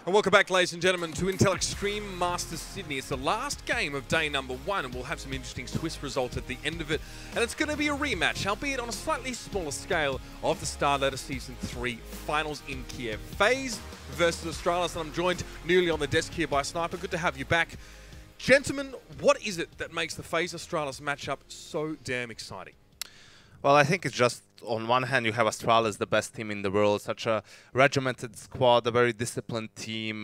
And welcome back, ladies and gentlemen, to Intel Extreme Masters Sydney. It's the last game of day number 1, and we'll have some interesting Swiss results at the end of it. And it's going to be a rematch, albeit on a slightly smaller scale, of the Starletter Season 3 finals in Kiev. FaZe versus Astralis, and I'm joined newly on the desk here by Sniper. Good to have you back. Gentlemen, what is it that makes the FaZe Astralis matchup so damn exciting? Well, I think it's just, on one hand, you have Astralis, the best team in the world, such a regimented squad, a very disciplined team,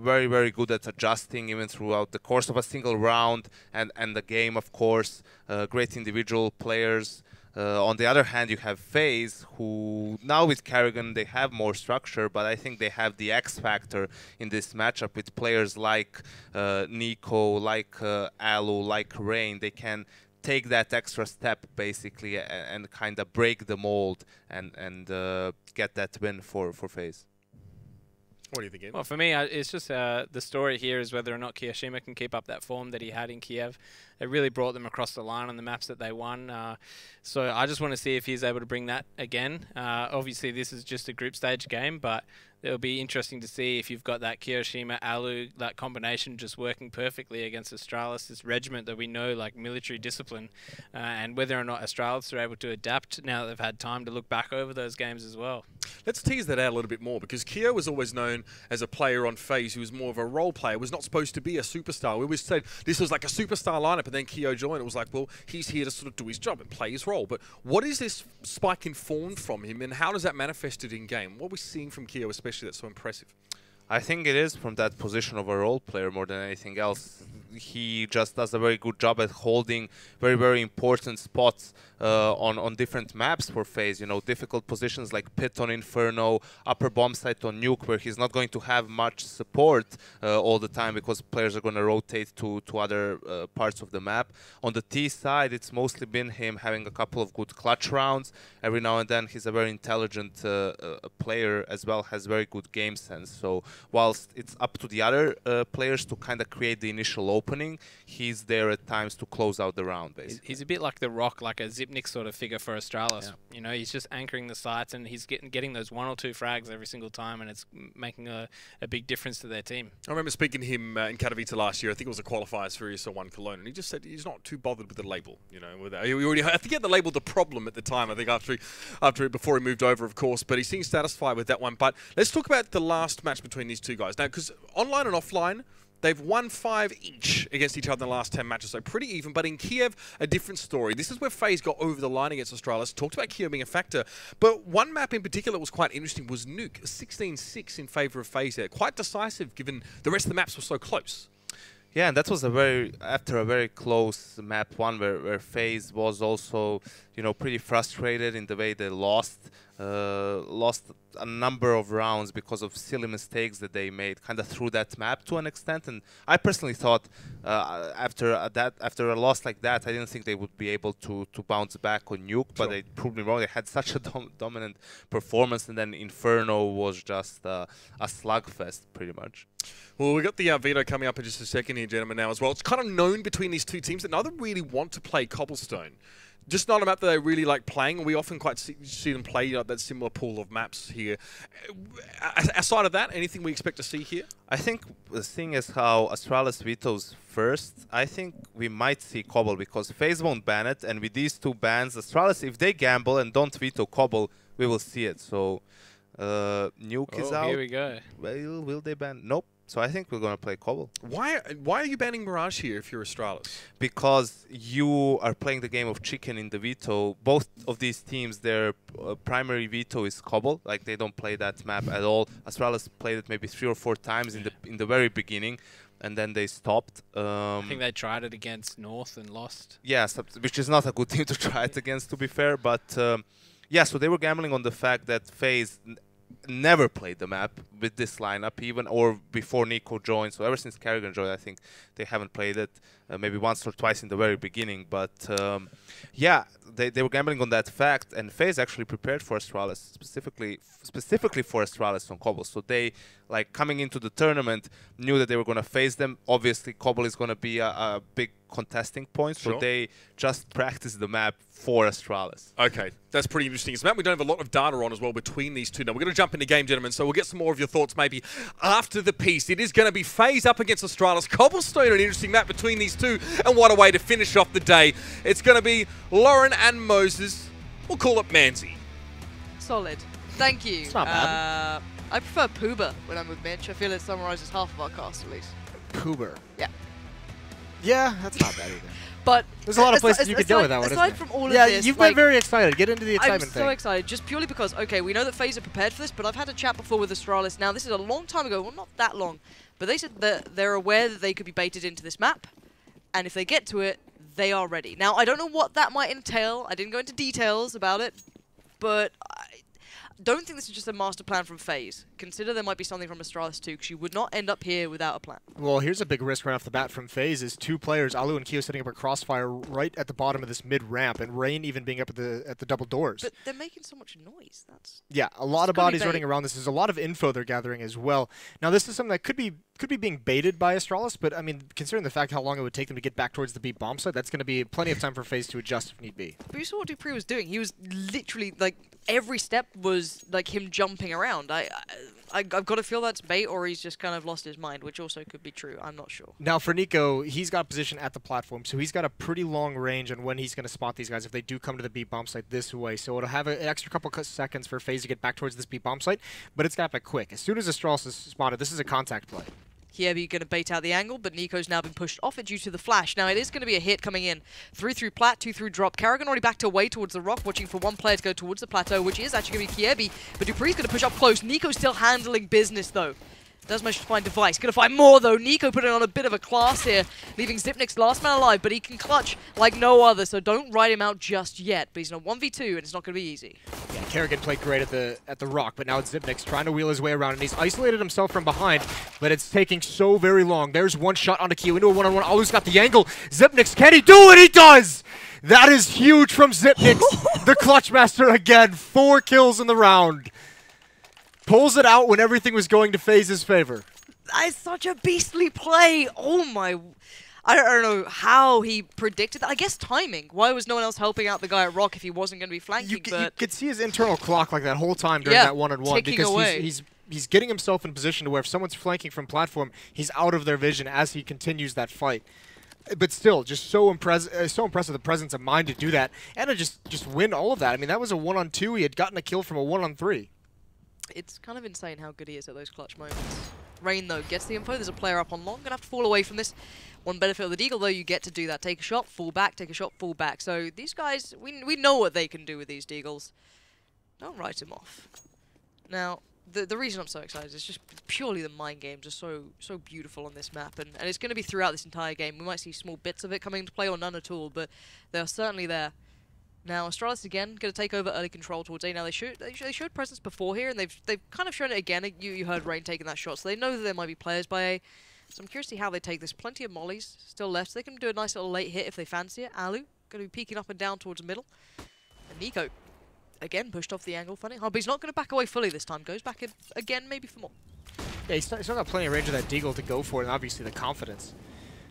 very, very good at adjusting even throughout the course of a single round and the game, of course, great individual players. On the other hand, you have FaZe, who now with Kerrigan, they have more structure, but I think they have the X factor in this matchup with players like Nico, like Alu, like Rain. They can take that extra step basically and kind of break the mold and get that win for FaZe. What do you think, Ian? Well, for me, it's just the story here is whether or not Kiyoshima can keep up that form that he had in Kiev. It really brought them across the line on the maps that they won. So I just want to see if he's able to bring that again. Obviously, this is just a group stage game, but it'll be interesting to see if you've got that Kiyoshima, Alu, that combination just working perfectly against Astralis, this regiment that we know, like military discipline, and whether or not Astralis are able to adapt now that they've had time to look back over those games as well. Let's tease that out a little bit more, because Kyo was always known as a player on FaZe who was more of a role player, was not supposed to be a superstar. We always said this was like a superstar lineup, and then Kyo joined. It was like, well, he's here to sort of do his job and play his role. But what is this spike in form from him, and how does that manifest it in game? What are we seeing from Kyo especially that's so impressive? I think it is from that position of a role player more than anything else. He just does a very good job at holding very, very important spots on different maps for FaZe. You know, difficult positions like Pit on Inferno, upper bomb site on Nuke, where he's not going to have much support all the time because players are going to rotate to other parts of the map. On the T side, it's mostly been him having a couple of good clutch rounds. Every now and then, he's a very intelligent player as well, has very good game sense. So whilst it's up to the other players to kind of create the initial opening, he's there at times to close out the round, basically. He's a bit like the Rock, like a Zipnik sort of figure for Astralis. Yeah. You know, he's just anchoring the sites, and he's getting those 1 or 2 frags every single time, and it's making a big difference to their team. I remember speaking to him in Katowice last year. I think it was a qualifiers for ESL1 Cologne, and he just said he's not too bothered with the label. You know, I think he had the label the problem at the time. I think before he moved over, of course, but he seems satisfied with that one. But let's talk about the last match between these two guys now, because online and offline, they've won 5 each against each other in the last 10 matches, so pretty even. But in Kiev, a different story. This is where FaZe got over the line against Astralis. Talked about Kiev being a factor. But one map in particular that was quite interesting was Nuke. 16-6 in favour of FaZe there. Quite decisive, given the rest of the maps were so close. Yeah, and that was after a very close map 1 where FaZe was also, you know, pretty frustrated in the way they lost a number of rounds because of silly mistakes that they made kind of through that map to an extent. And I personally thought after a loss like that, I didn't think they would be able to bounce back on Nuke, but they proved me wrong. They had such a dominant performance, and then Inferno was just a slugfest pretty much. Well, we've got the veto coming up in just a second here, gentlemen, now as well. It's kind of known between these two teams that neither really want to play Cobblestone. Just not a map that they really like playing. We often quite see them play that similar pool of maps here. Aside of that, anything we expect to see here? I think the thing is how Astralis vetoes first. I think we might see Cobble because FaZe won't ban it, and with these 2 bans, Astralis, if they gamble and don't veto Cobble, we will see it. So Nuke is out. Here we go. Well, will they ban? Nope. So I think we're going to play Cobble. Why are you banning Mirage here if you're Astralis? Because you are playing the game of chicken in the veto. Both of these teams, their primary veto is Cobble. Like, they don't play that map at all. Astralis played it maybe 3 or 4 times in the very beginning, and then they stopped. I think they tried it against North and lost. Yeah, which is not a good team to try it against, to be fair. But yeah, so they were gambling on the fact that FaZe never played the map with this lineup, even or before Nico joined. So ever since Kerrigan joined, I think they haven't played it, maybe once or twice in the very beginning. But yeah, they were gambling on that fact, and FaZe actually prepared for Astralis, specifically for Astralis on Cobble. So they, like, coming into the tournament, knew that they were going to face them. Obviously, Cobble is going to be a big contesting points, Sure. so they just practice the map for Astralis. Okay, that's pretty interesting. It's a map we don't have a lot of data on as well between these two. Now, we're going to jump into game, gentlemen, so we'll get some more of your thoughts maybe after the piece. It is going to be FaZe up against Astralis. Cobblestone, an interesting map between these two, and what a way to finish off the day. It's going to be Lauren and Moses. We'll call it Manzi. Solid. Thank you. It's not bad. I prefer Poober when I'm with Mitch. I feel it summarizes half of our cast at least. Poober. Yeah. Yeah, that's not bad either. But There's a lot of places you could go with that one, aside isn't from there? all of Yeah, this, you've like, been very excited. Get into the I'm excitement so thing. excited, just purely because, okay, we know that FaZe are prepared for this, but I've had a chat before with Astralis. Now, this is a long time ago. Well, not that long. But they said that they're aware that they could be baited into this map. And if they get to it, they are ready. Now, I don't know what that might entail. I didn't go into details about it. But I don't think this is just a master plan from FaZe. Consider there might be something from Astralis too, because you would not end up here without a plan. Well, here's a big risk right off the bat from FaZe is two players, Alu and Keo, setting up a crossfire right at the bottom of this mid-ramp, and Rain even being up at the double doors. But they're making so much noise. That's Yeah, a lot of gonna be bodies running bait. around this. There's a lot of info they're gathering as well. Now, this is something that could be being baited by Astralis, but I mean, considering the fact how long it would take them to get back towards the B bomb site, that's going to be plenty of time for FaZe to adjust if need be. But you saw what Dupree was doing. He was literally, like, every step was, like, him jumping around. I've got to feel that's bait, or he's just kind of lost his mind, which also could be true. I'm not sure. Now, for Nico, he's got position at the platform, so he's got a pretty long range on when he's going to spot these guys if they do come to the B bomb site this way. So it'll have an extra couple seconds for FaZe to get back towards this B bomb site, but it's got to be quick. As soon as Astralis is spotted, this is a contact play. Kievi going to bait out the angle, but Nico's now been pushed off it due to the flash. Now, it is going to be a hit coming in. 3 through plat, 2 through drop. Karrigan already backed away towards the rock, watching for one player to go towards the plateau, which is actually going to be Kievi. But Dupree's going to push up close. Nico's still handling business, though. Does manage to find Device. Going to find more, though. Nico putting on a bit of a class here, leaving Zipnik's last man alive, but he can clutch like no other, so don't ride him out just yet. But he's in a 1v2, and it's not going to be easy. Yeah, Karrigan played great at the rock, but now it's Zipnik's trying to wheel his way around, and he's isolated himself from behind, but it's taking so very long. There's one shot onto Keo into a one-on-one. Alu's got the angle. Zipnik's, can he do it? He does! That is huge from Zipnik's, the clutch master again. 4 kills in the round. Pulls it out when everything was going to FaZe's favor. That's such a beastly play. Oh my... I don't know how he predicted that. I guess timing. Why was no one else helping out the guy at Rock if he wasn't going to be flanking? You could see his internal clock like that whole time during that one-on-one, ticking because away. he's getting himself in position to where if someone's flanking from platform, he's out of their vision as he continues that fight. But still, just so impressive the presence of mind to do that and to just win all of that. I mean, that was a 1-on-2. He had gotten a kill from a 1-on-3. It's kind of insane how good he is at those clutch moments. Rain, though, gets the info. There's a player up on long. Gonna have to fall away from this. One benefit of the Deagle, though, you get to do that. Take a shot, fall back, take a shot, fall back. So these guys, we know what they can do with these Deagles. Don't write him off. Now, the reason I'm so excited is just purely the mind games are so beautiful on this map. And it's going to be throughout this entire game. We might see small bits of it coming into play or none at all, but they're certainly there. Now, Astralis again going to take over early control towards A. Now they showed presence before here, and they've kind of shown it again. You heard Rain taking that shot, so they know that there might be players by A. So I'm curious to see how they take this. Plenty of mollies still left, so they can do a nice little late hit if they fancy it. Alu going to be peeking up and down towards the middle, and Nico again pushed off the angle. Funny, but he's not going to back away fully this time. Goes back in again, maybe for more. Yeah, he's still got plenty of range of that Deagle to go for it, and obviously the confidence.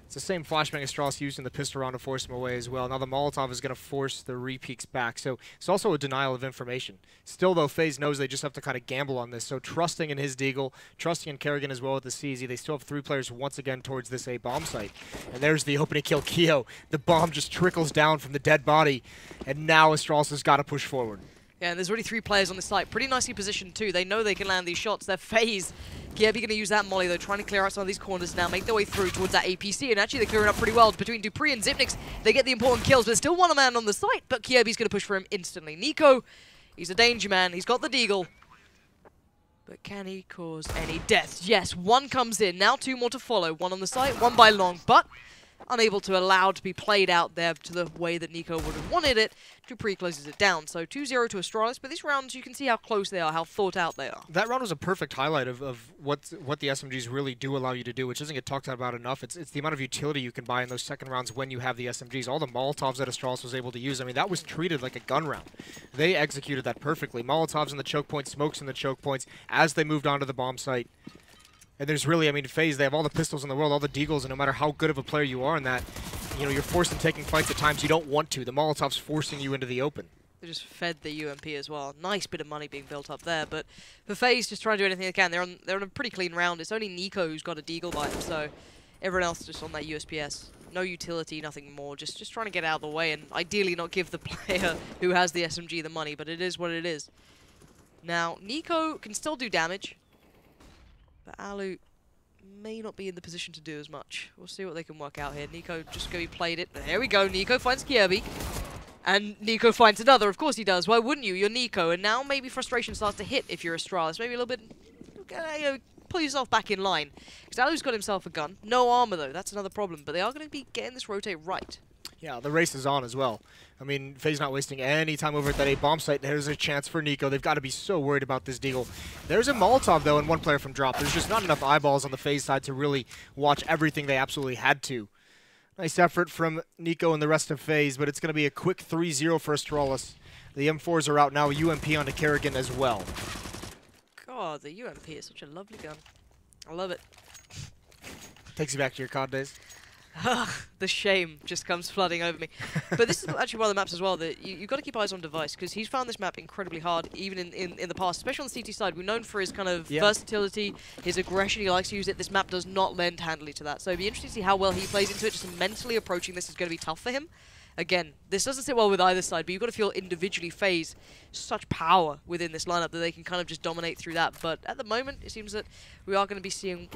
It's the same flashbang Astralis using the pistol round to force him away as well. Now the Molotov is going to force the re-peeks back, so it's also a denial of information. Still, though, FaZe knows they just have to kind of gamble on this, so trusting in his Deagle, trusting in Karrigan as well with the CZ, they still have 3 players once again towards this A bomb site. And there's the opening kill, Keo. The bomb just trickles down from the dead body, and now Astralis has got to push forward. Yeah, and there's already 3 players on the site. Pretty nicely positioned, too. They know they can land these shots. They're FaZe. Kievi going to use that molly, though, trying to clear out some of these corners now, make their way through towards that APC, and actually they're clearing up pretty well. Between Dupree and Zipnik's, they get the important kills, but there's still one man on the site, but Kievi's going to push for him instantly. Nico, he's a danger man. He's got the Deagle. But can he cause any deaths? Yes, 1 comes in. Now 2 more to follow. 1 on the site, 1 by long, but unable to allow to be played out there to the way that Nico would have wanted it. Dupree closes it down. So 2-0 to Astralis, but these rounds, you can see how close they are, how thought out they are. That round was a perfect highlight of what the SMGs really do allow you to do, which doesn't get talked about enough. It's the amount of utility you can buy in those second rounds when you have the SMGs. All the Molotovs that Astralis was able to use, I mean, that was treated like a gun round. They executed that perfectly. Molotovs in the choke points, smokes in the choke points as they moved on to the bomb site. And there's really, I mean, FaZe, they have all the pistols in the world, all the Deagles, and no matter how good of a player you are in that, You know, you're forced into taking fights at times you don't want to. The Molotov's forcing you into the open. They just fed the UMP as well. Nice bit of money being built up there, but for FaZe, just trying to do anything they can. They're on a pretty clean round. It's only Nico who's got a deagle by him, so everyone else just on that USPS. No utility, nothing more. Just trying to get out of the way and ideally not give the player who has the SMG the money, but it is what it is. Now, Nico can still do damage, but Alu may not be in the position to do as much. We'll see what they can work out here. Nico just going to be played it. There we go. Nico finds Cbble. And Nico finds another. Of course he does. Why wouldn't you? You're Nico. And now maybe frustration starts to hit if you're Astralis. Maybe a little bit... you know, pull yourself back in line. Because Alu's got himself a gun. No armor, though. That's another problem. But they are going to be getting this rotate right. Yeah, the race is on as well. I mean, FaZe not wasting any time over at that A bomb site. There's a chance for Nico. They've got to be so worried about this deagle. There's a Molotov, though, and one player from drop. There's just not enough eyeballs on the FaZe side to really watch everything they absolutely had to. Nice effort from Nico and the rest of FaZe, but it's going to be a quick 3-0 for Astralis. The M4s are out now, UMP onto Kerrigan as well. God, the UMP is such a lovely gun. I love it. Takes you back to your COD days. The shame just comes flooding over me. But this is actually one of the maps as well that you've got to keep eyes on Device, because he's found this map incredibly hard, even in the past, especially on the CT side. We're known for his kind of versatility, his aggression, he likes to use it. This map does not lend handily to that. So it'd be interesting to see how well he plays into it. Just mentally approaching this is going to be tough for him. Again, this doesn't sit well with either side, but you've got to feel individually FaZe such power within this lineup that they can kind of just dominate through that. But at the moment, it seems that we are going to be seeing...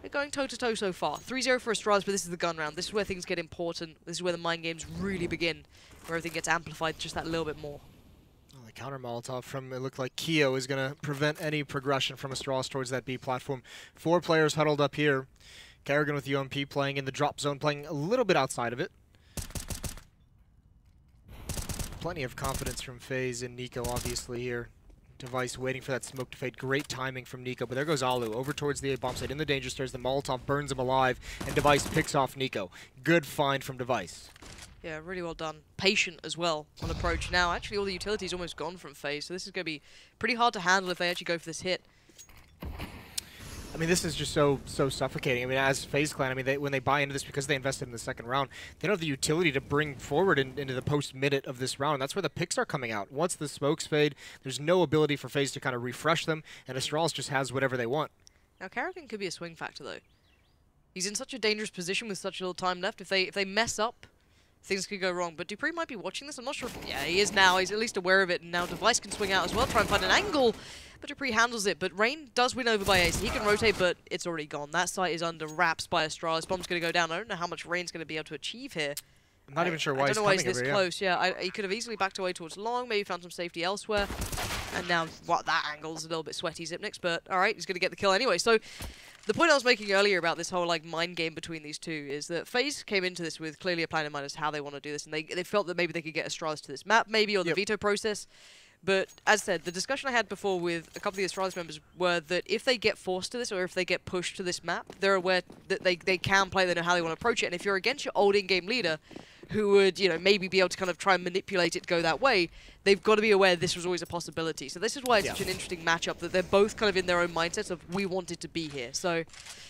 We're going toe-to-toe so far. 3-0 for Astralis, but this is the gun round. This is where things get important. This is where the mind games really begin, where everything gets amplified just that little bit more. Well, the counter Molotov from, it looked like Keo is going to prevent any progression from Astralis towards that B platform. 4 players huddled up here. Kerrigan with UMP playing in the drop zone, playing a little bit outside of it. Plenty of confidence from FaZe and Nico, obviously, here. Device waiting for that smoke to fade. Great timing from Nico, but there goes Alu over towards the bomb site in the danger stairs. The Molotov burns him alive, and Device picks off Nico. Good find from Device. Yeah, really well done. Patient as well on approach. Now, actually, all the utility's almost gone from FaZe, so this is going to be pretty hard to handle if they actually go for this hit. I mean, this is just so suffocating. I mean, as FaZe Clan, I mean, when they buy into this because they invested in the second round, they don't have the utility to bring forward into the post-minute of this round. That's where the picks are coming out. Once the smokes fade, there's no ability for FaZe to kind of refresh them, and Astralis just has whatever they want. Now, Kerrigan could be a swing factor, though. He's in such a dangerous position with such little time left. If they mess up, things could go wrong. But Dupree might be watching this. I'm not sure if... Yeah, he is now. He's at least aware of it. And now Device can swing out as well, try and find an angle. But Dupree handles it. But Rain does win over by Ace. He can rotate, but it's already gone. That site is under wraps by Astralis. Bomb's going to go down. I don't know how much Rain's going to be able to achieve here. I'm not even sure why I don't know why he's coming this over, close. Yeah, he could have easily backed away towards long, maybe found some safety elsewhere. And now, that angle's a little bit sweaty, Xyp9x, but alright, he's going to get the kill anyway. So, the point I was making earlier about this whole like mind game between these two is that FaZe came into this with clearly a plan in mind as to how they want to do this, and they felt that maybe they could get Astralis to this map, maybe, or the veto process. But as said, the discussion I had before with a couple of the Astralis members were that if they get forced to this, or if they get pushed to this map, they're aware that they can play, they know how they want to approach it, and if you're against your old in-game leader, who would, you know, maybe be able to kind of try and manipulate it to go that way, they've got to be aware this was always a possibility. So this is why it's such an interesting matchup, that they're both kind of in their own mindsets of, we wanted to be here. So,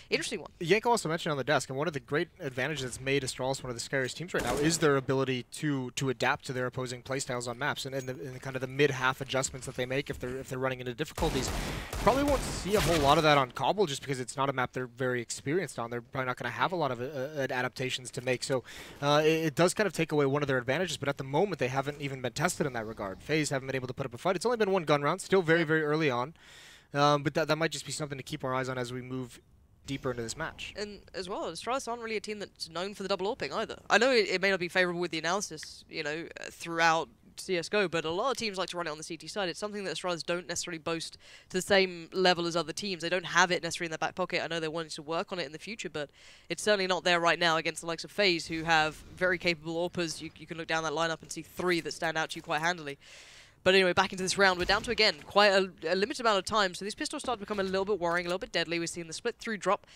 interesting one. Yanko also mentioned on the desk, and one of the great advantages that's made Astralis one of the scariest teams right now is their ability to adapt to their opposing playstyles on maps, and the kind of the mid-half adjustments that they make if they're running into difficulties. Probably won't see a whole lot of that on Cbble just because it's not a map they're very experienced on. They're probably not going to have a lot of adaptations to make. So it does kind of take away one of their advantages, but at the moment they haven't even been tested in that regard. FaZe haven't been able to put up a fight. It's only been one gun round, still very, very early on. But that might just be something to keep our eyes on as we move deeper into this match. And as well, Astralis aren't really a team that's known for the double AWPing either. I know it may not be favorable with the analysis, you know, throughout CSGO, but a lot of teams like to run it on the CT side. It's something that Astralis don't necessarily boast to the same level as other teams. They don't have it necessarily in their back pocket. I know they're wanting to work on it in the future, but it's certainly not there right now against the likes of FaZe, who have very capable AWPers. You can look down that lineup and see 3 that stand out to you quite handily. But anyway, back into this round, we're down to, again, quite a limited amount of time, so these pistols start to become a little bit worrying, a little bit deadly. We're seeing the split through drop.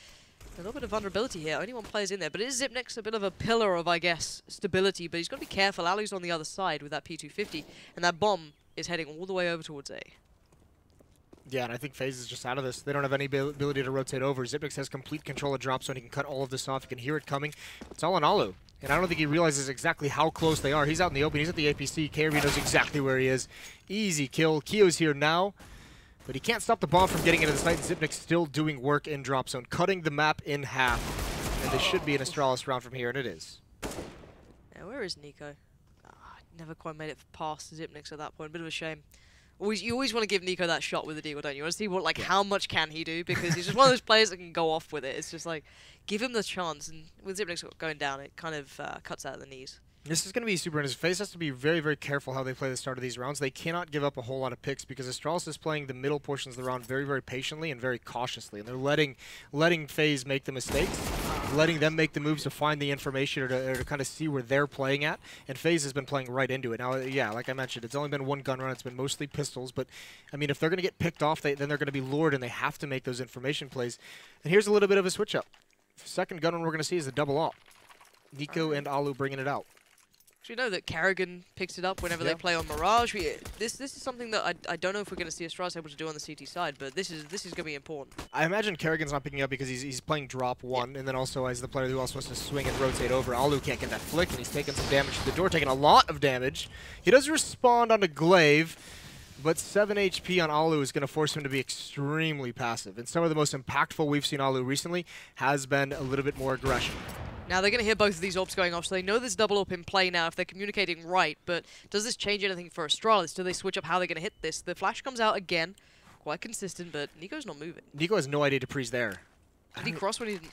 A little bit of vulnerability here. Only one player's in there, but it is Xyp9x, a bit of a pillar of, I guess, stability, but he's got to be careful. Alu's on the other side with that P250, and that bomb is heading all the way over towards A. Yeah, and I think FaZe is just out of this. They don't have any ability to rotate over. Xyp9x has complete control of drop zone. He can cut all of this off. He can hear it coming. It's all on Alu. And I don't think he realizes exactly how close they are. He's out in the open. He's at the APC. KRB knows exactly where he is. Easy kill. Kio's here now. But he can't stop the bomb from getting into the site. Xyp9x still doing work in drop zone, cutting the map in half. And this should be an Astralis round from here, and it is. Yeah, where is Nico? Never quite made it past Xyp9x at that point. Bit of a shame. You always want to give Nico that shot with the deagle, don't you? You want to see what, like, how much can he do, because he's just one of those players that can go off with it. It's just like, give him the chance, and with Xyp9x going down, it kind of cuts out the knees. This is going to be super interesting. FaZe has to be very, very careful how they play the start of these rounds. They cannot give up a whole lot of picks because Astralis is playing the middle portions of the round very, very patiently and very cautiously. And they're letting FaZe make the mistakes, letting them make the moves to find the information or to kind of see where they're playing at. And FaZe has been playing right into it. Now, yeah, like I mentioned, it's only been one gun run. It's been mostly pistols. But, I mean, if they're going to get picked off, then they're going to be lured, and they have to make those information plays. And here's a little bit of a switch-up. Second gun run we're going to see is a double op. Nico and Alu bringing it out. So you know that Karrigan picks it up whenever they play on Mirage. This is something that I don't know if we're going to see Astralis able to do on the CT side, but this is going to be important. I imagine Karrigan's not picking up because he's playing drop one, and then also as the player who also wants to swing and rotate over. Alu can't get that flick, and he's taking some damage to the door, taking a lot of damage. He does respond onto Glaive, but 7 HP on Alu is going to force him to be extremely passive. And some of the most impactful we've seen Alu recently has been a little bit more aggression. Now they're going to hear both of these orbs going off, so they know there's double op in play now if they're communicating right, but does this change anything for Astralis? Do they switch up how they're going to hit this? The flash comes out again, quite consistent, but Nico's not moving. Nico has no idea Dupree's there. Did he cross when he didn't?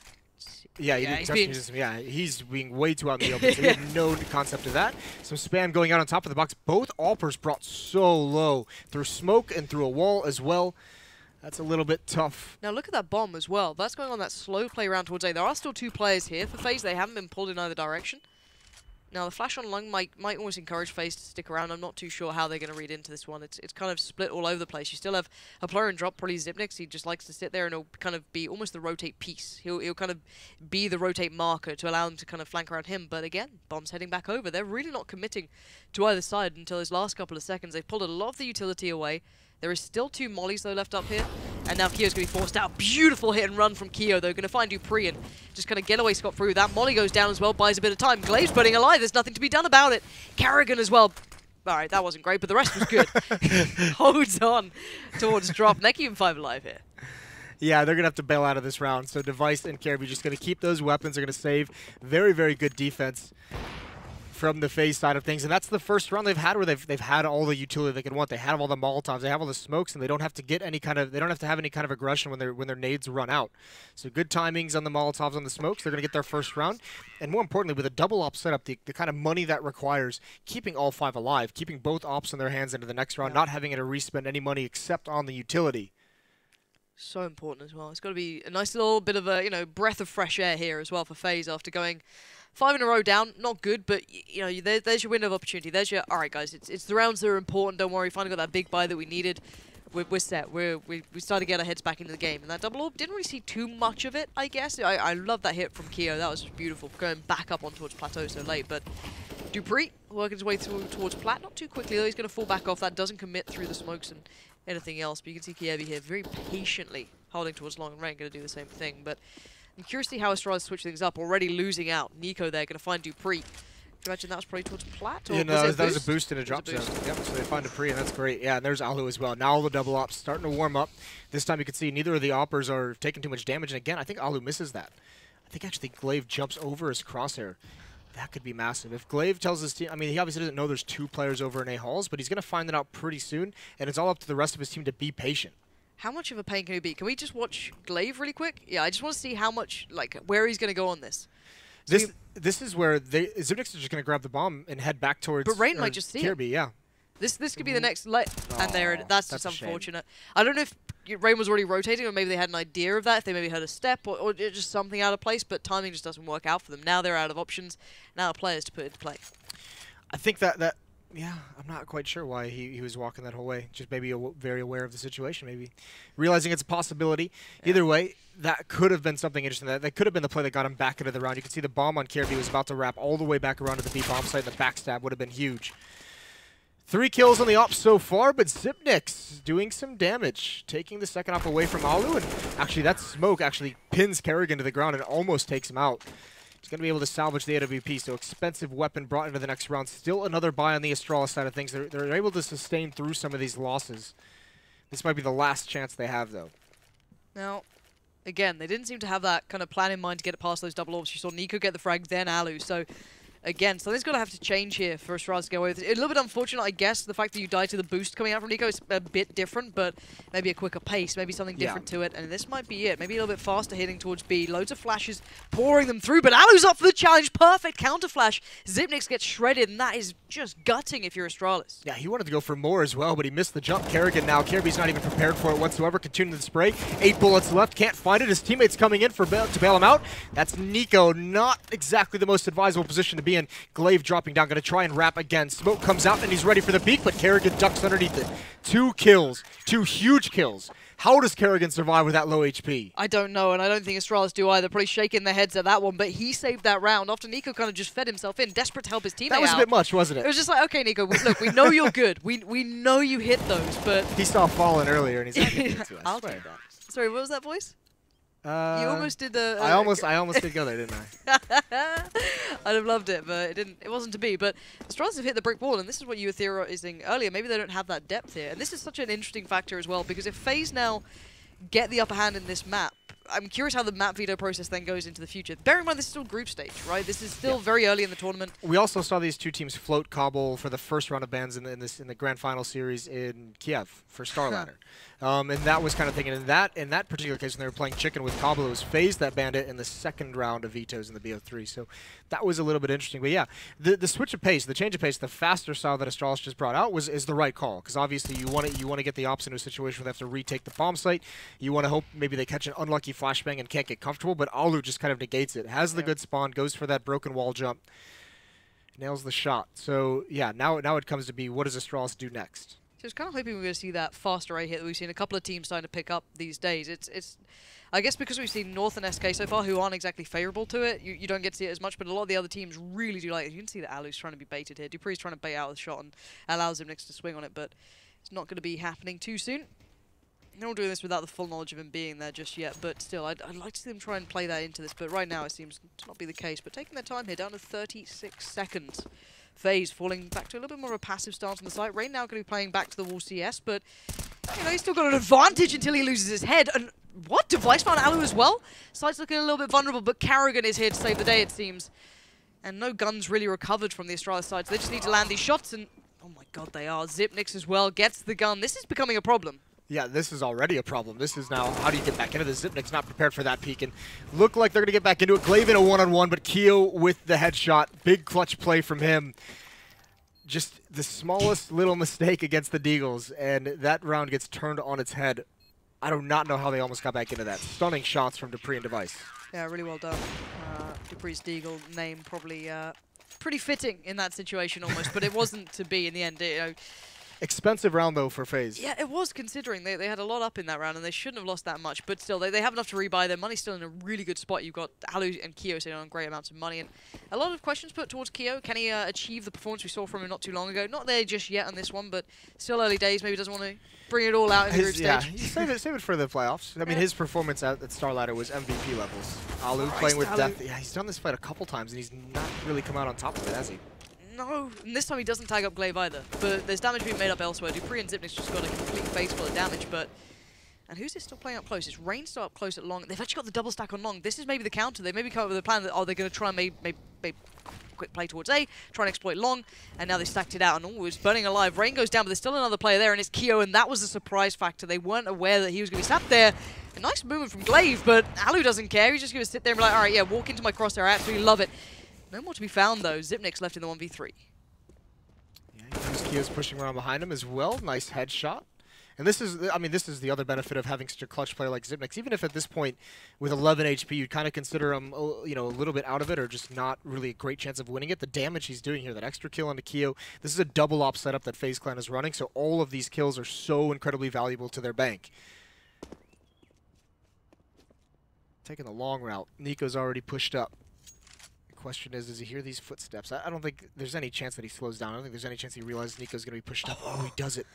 Yeah, he's being way too out in the open, so he had no concept of that. Some spam going out on top of the box. Both Alpers brought so low through smoke and through a wall as well. That's a little bit tough. Now look at that bomb as well. That's going on that slow play around towards A. There are still two players here for FaZe. They haven't been pulled in either direction. Now the flash on Lung might almost encourage FaZe to stick around. I'm not too sure how they're going to read into this one. It's kind of split all over the place. You still have a player in drop, probably Xyp9x. He just likes to sit there and he'll kind of be almost the rotate piece. He'll kind of be the rotate marker to allow him to kind of flank around him. But again, bomb's heading back over. They're really not committing to either side until his last couple of seconds. They've pulled a lot of the utility away. There is still two mollies, though, left up here. And now Kio's going to be forced out. Beautiful hit and run from Kio, though. Going to find Dupree and just kind of get away scot-free with that. Molly goes down as well, buys a bit of time. Glaive's burning alive. There's nothing to be done about it. Karrigan as well. All right, that wasn't great, but the rest was good. Holds on towards drop. And they're keeping 5 alive here. Yeah, they're going to have to bail out of this round. So Device and KRB just going to keep those weapons. They're going to save very, very good defense from the FaZe side of things, and that's the first round they've had where they've had all the utility they can want. They have all the Molotovs, they have all the smokes, and they don't have to get any kind of have any kind of aggression when their nades run out. So good timings on the Molotovs and the smokes. They're going to get their first round, and more importantly, with a double op setup, the kind of money that requires keeping all 5 alive, keeping both ops in their hands into the next round, not having to respend any money except on the utility. So important as well. It's got to be a nice little bit of a breath of fresh air here as well for FaZe after going 5 in a row down. Not good, but there's your window of opportunity. There's your all right, guys. It's the rounds that are important. Don't worry. Finally got that big buy that we needed. We're set. We started to get our heads back into the game. And that double orb didn't really see too much of it, I guess. I love that hit from Kio. That was beautiful. Going back up on towards Plateau so late, but Dupree working his way through towards Plat. Not too quickly though. He's going to fall back off. That doesn't commit through the smokes and anything else. But you can see Kievi here very patiently holding towards long range, going to do the same thing. But I'm curious to see how Astralis switch things up. Already losing out. Nico there, going to find Dupree. Can you imagine that was probably towards Plat? Or that was was a boost in a drop zone. Yep, so they find Dupree, and that's great. Yeah, and there's Alu as well. Now all the double ops starting to warm up. This time you can see neither of the oppers are taking too much damage. And again, I think Alu misses that. I think actually Glaive jumps over his crosshair. That could be massive. If Glaive tells his team, I mean, he obviously doesn't know there's 2 players over in A halls, but he's going to find that out pretty soon, and it's all up to the rest of his team to be patient. How much of a pain can he be? Can we just watch Glaive really quick? Yeah, I just want to see how much, where he's going to go on this. So this is where Xyp9x is just going to grab the bomb and head back towards. But Rain might just see Kirby, yeah. This could be the next and that's just unfortunate. I don't know if Rain was already rotating, or maybe they had an idea of that. If they maybe heard a step or just something out of place, but timing just doesn't work out for them. Now they're out of options, now the players to put into play. I think that. Yeah, I'm not quite sure why he was walking that whole way. Just maybe very aware of the situation, maybe realizing it's a possibility. Yeah. Either way, that could have been something interesting. That could have been the play that got him back into the round. You can see the bomb on KRB was about to wrap all the way back around to the B bomb site, and the backstab would have been huge. 3 kills on the op so far, but Xyp9x doing some damage, taking the second op away from Alu, and actually that smoke actually pins Kerrigan to the ground and almost takes him out. He's going to be able to salvage the AWP, so expensive weapon brought into the next round. Still another buy on the Astralis side of things. They're able to sustain through some of these losses. This might be the last chance they have, though. Now, again, they didn't seem to have that kind of plan in mind to get it past those double orbs. You saw Nico get the frag, then Alu, so... Again, something's going to have to change here for Astralis to get away with it. A little bit unfortunate, I guess, the fact that you die to the boost coming out from Nico is a bit different, but maybe a quicker pace, maybe something different to it, and this might be it. Maybe a little bit faster hitting towards B. Loads of flashes pouring them through, but Alu's up for the challenge. Perfect counter flash. Xyp9x gets shredded, and that is just gutting if you're Astralis. Yeah, he wanted to go for more as well, but he missed the jump. Kerrigan now. Kirby's not even prepared for it whatsoever. Continuing the spray. 8 bullets left. Can't find it. His teammates coming in to bail him out. That's Nico. Not exactly the most advisable position to be in. Glaive dropping down, going to try and wrap again. Smoke comes out and he's ready for the peak, but Kerrigan ducks underneath it. 2 kills, 2 huge kills. How does Kerrigan survive with that low HP? I don't know, and I don't think Astralis do either. Probably shaking their heads at that one, but he saved that round after Nico kind of just fed himself in, desperate to help his teammate out. That was a bit much, wasn't it? It was just like, okay, Nico, look, we know you're good. We know you hit those, but... He saw Fallen earlier and he's like, I'll take that. Sorry, what was that voice? You almost did the... I almost did go there, didn't I? I'd have loved it, but it wasn't to be. But Astralis have hit the brick wall, and this is what you were theorizing earlier. Maybe they don't have that depth here. And this is such an interesting factor as well, because if FaZe now get the upper hand in this map, I'm curious how the map veto process then goes into the future. Bear in mind, this is still group stage, right? This is still very early in the tournament. We also saw these two teams float Cbble for the first round of bans in the grand final series in Kiev for Starladder. And that was kind of thinking in that particular case when they were playing chicken with Cbble, it was FaZe that banned it in the second round of vetoes in the BO3. So that was a little bit interesting. But yeah, the switch of pace, the change of pace, the faster style that Astralis just brought out is the right call, because obviously you want to get the ops into a situation where they have to retake the bomb site. You want to hope maybe they catch an unlucky flashbang and can't get comfortable, but Alu just kind of negates it. Has the good spawn, goes for that broken wall jump, nails the shot. So yeah, now it comes to be, what does Astralis do next? So I was kind of hoping we were going to see that faster rate hit that we've seen a couple of teams starting to pick up these days. It's I guess because we've seen North and SK so far, who aren't exactly favourable to it, you don't get to see it as much, but a lot of the other teams really do like it. You can see that Alu's trying to be baited here. Dupree's trying to bait out the shot and allows Xyp9x to swing on it, but it's not going to be happening too soon. They're all doing this without the full knowledge of him being there just yet, but still, I'd like to see them try and play that into this, but right now it seems to not be the case. But taking their time here, down to 36 seconds. FaZe falling back to a little bit more of a passive stance on the site. Rain now going to be playing back to the wall CS, but you know, he's still got an advantage until he loses his head. And what? Device found Alu as well? Site's looking a little bit vulnerable, but Kerrigan is here to save the day, it seems. And no guns really recovered from the Astralis side, so they just need to land these shots, and oh my god, they are. Xyp9x as well gets the gun. This is becoming a problem. Yeah, this is already a problem. This is now, how do you get back into this? Xyp9x not prepared for that peek, and look like they're going to get back into it. Glaive in a one-on-one, but Keo with the headshot. Big clutch play from him. Just the smallest little mistake against the Deagles, and that round gets turned on its head. I do not know how they almost got back into that. Stunning shots from Dupree and Device. Yeah, really well done. Dupree's Deagle name probably pretty fitting in that situation almost, but it wasn't to be in the end. You know, expensive round, though, for FaZe. Yeah, it was, considering they had a lot up in that round, and they shouldn't have lost that much. But still, they have enough to rebuy. Their money's still in a really good spot. You've got Alu and Keo sitting on great amounts of money. And a lot of questions put towards Keo. Can he achieve the performance we saw from him not too long ago? Not there just yet on this one, but still early days. Maybe doesn't want to bring it all out in the group stage. Yeah, save it for the playoffs. I mean, his performance at Starladder was MVP levels. Alu playing with death. Yeah, he's done this fight a couple times, and he's not really come out on top of it, has he? No, and this time he doesn't tag up Glaive either. But there's damage being made up elsewhere. Dupree and Xyp9x just got a complete face full of damage, but... And who's this still playing up close? It's Rain still up close at long. They've actually got the double stack on long. This is maybe the counter. They maybe come up with a plan that, oh, they're going to try and make quick play towards A, try and exploit long, and now they stacked it out, and it's burning alive. Rain goes down, but there's still another player there, and it's Keo, and that was a surprise factor. They weren't aware that he was going to be sat there. A nice movement from Glaive, but Alu doesn't care. He's just going to sit there and be like, all right, yeah, walk into my crosshair. I absolutely love it. No more to be found, though. Xyp9x left in the 1v3. Keo's pushing around behind him as well. Nice headshot. And this is, I mean, this is the other benefit of having such a clutch player like Xyp9x. Even if at this point, with 11 HP, you'd kind of consider him, you know, a little bit out of it or just not really a great chance of winning it. The damage he's doing here, that extra kill onto Keo, this is a double op setup that FaZe Clan is running, so all of these kills are so incredibly valuable to their bank. Taking the long route. Nico's already pushed up. question is, does he hear these footsteps? I don't think there's any chance that he slows down. I don't think there's any chance he realizes Nico's going to be pushed up. Oh, he does it.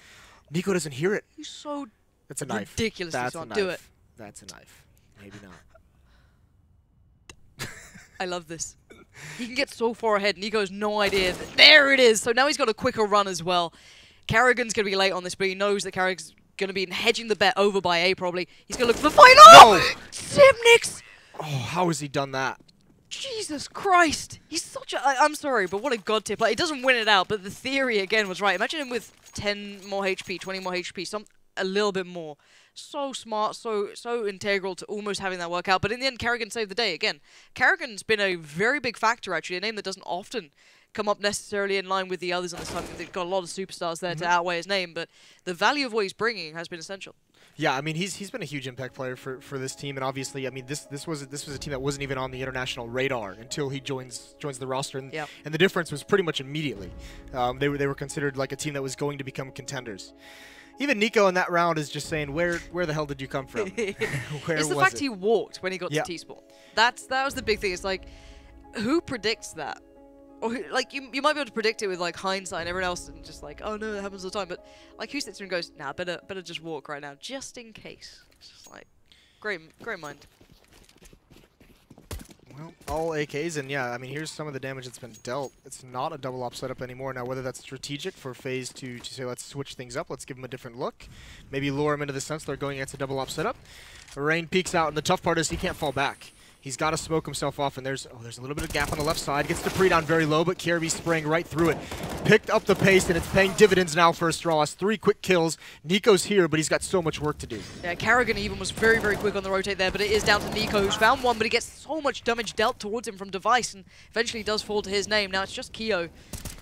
Nico doesn't hear it. He's so That's a knife. ridiculously That's a smart. knife. Do it. That's a knife. Maybe not. I love this. He can get so far ahead. Nico has no idea. There it is. So now he's got a quicker run as well. Karrigan's going to be late on this, but he knows that Karrigan's going to be hedging the bet over by A probably. He's going to look for the fight. Oh! Xyp9x! Oh, how has he done that? Jesus Christ. He's such a... I'm sorry, but what a god tip. Like, he doesn't win it out, but the theory, again, was right. Imagine him with 10 more HP, 20 more HP, a little bit more. So smart, so integral to almost having that work out. But in the end, Karrigan saved the day. Again, Karrigan's been a very big factor, actually. A name that doesn't often come up necessarily in line with the others on this time. They've got a lot of superstars there to outweigh his name, but the value of what he's bringing has been essential. Yeah, I mean, he's been a huge impact player for this team, and obviously, I mean, this was a team that wasn't even on the international radar until he joins the roster, and the difference was pretty much immediately. They were considered like a team that was going to become contenders. Even Nico in that round is just saying, where the hell did you come from? It's the fact he walked when he got to T-Spawn. That was the big thing. It's like, who predicts that? Or who, like, you might be able to predict it with like hindsight and everyone else and just like, oh no, that happens all the time. But like, who sits there and goes, nah, better just walk right now, just in case. It's just like, great mind. Well, all AKs, and yeah, I mean, here's some of the damage that's been dealt. It's not a double op setup anymore. Now, whether that's strategic for FaZe to say, let's switch things up, let's give him a different look, maybe lure him into the sense they're going against a double op setup. Rain peeks out, and the tough part is he can't fall back. He's got to smoke himself off, and there's a little bit of gap on the left side. Gets the pre down very low, but KRB spraying right through it. Picked up the pace, and it's paying dividends now for Astralis. 3 quick kills. Nico's here, but he's got so much work to do. Yeah, Karrigan even was very, very quick on the rotate there, but it is down to Nico, who's found one, but he gets so much damage dealt towards him from Device, and eventually does fall to his name. Now it's just Keo.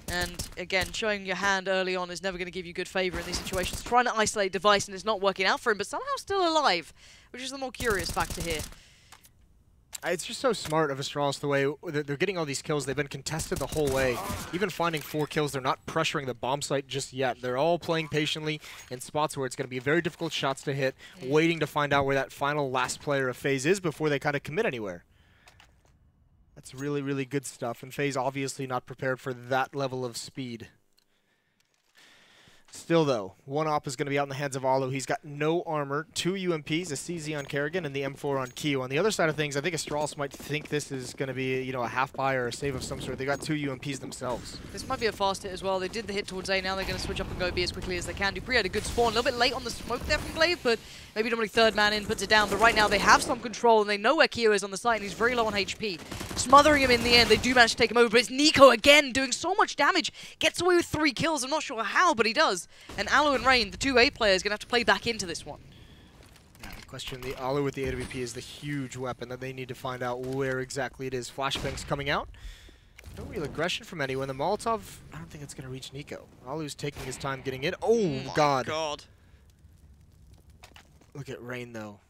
And again, showing your hand early on is never going to give you good favor in these situations. Trying to isolate Device, and it's not working out for him, but somehow still alive, which is the more curious factor here. It's just so smart of Astralis the way they're getting all these kills. They've been contested the whole way. Even finding 4 kills, they're not pressuring the bomb site just yet. They're all playing patiently in spots where it's going to be very difficult shots to hit, waiting to find out where that final last player of FaZe is before they kind of commit anywhere. That's really, really good stuff, and FaZe obviously not prepared for that level of speed. Still, though, one op is going to be out in the hands of Alu. He's got no armor, 2 UMPs, a CZ on Karrigan, and the M4 on Keo. On the other side of things, I think Astralis might think this is going to be, you know, a half buy or a save of some sort. They got 2 UMPs themselves. This might be a fast hit as well. They did the hit towards A. Now they're going to switch up and go B as quickly as they can. Dupree had a good spawn. A little bit late on the smoke there from Glaive, but maybe normally third man in puts it down. But right now they have some control, and they know where Keo is on the site, and he's very low on HP. Smothering him in the end. They do manage to take him over, but it's Nico again doing so much damage. Gets away with 3 kills. I'm not sure how, but he does. And Alu and Rain, the 2 A players, going to have to play back into this one. Yeah, the question, the Alu with the AWP is the huge weapon that they need to find out where exactly it is. Flashbangs coming out. No real aggression from anyone. The Molotov, I don't think it's going to reach Nico. Alu's taking his time getting in. Oh, my God. Look at Rain, though.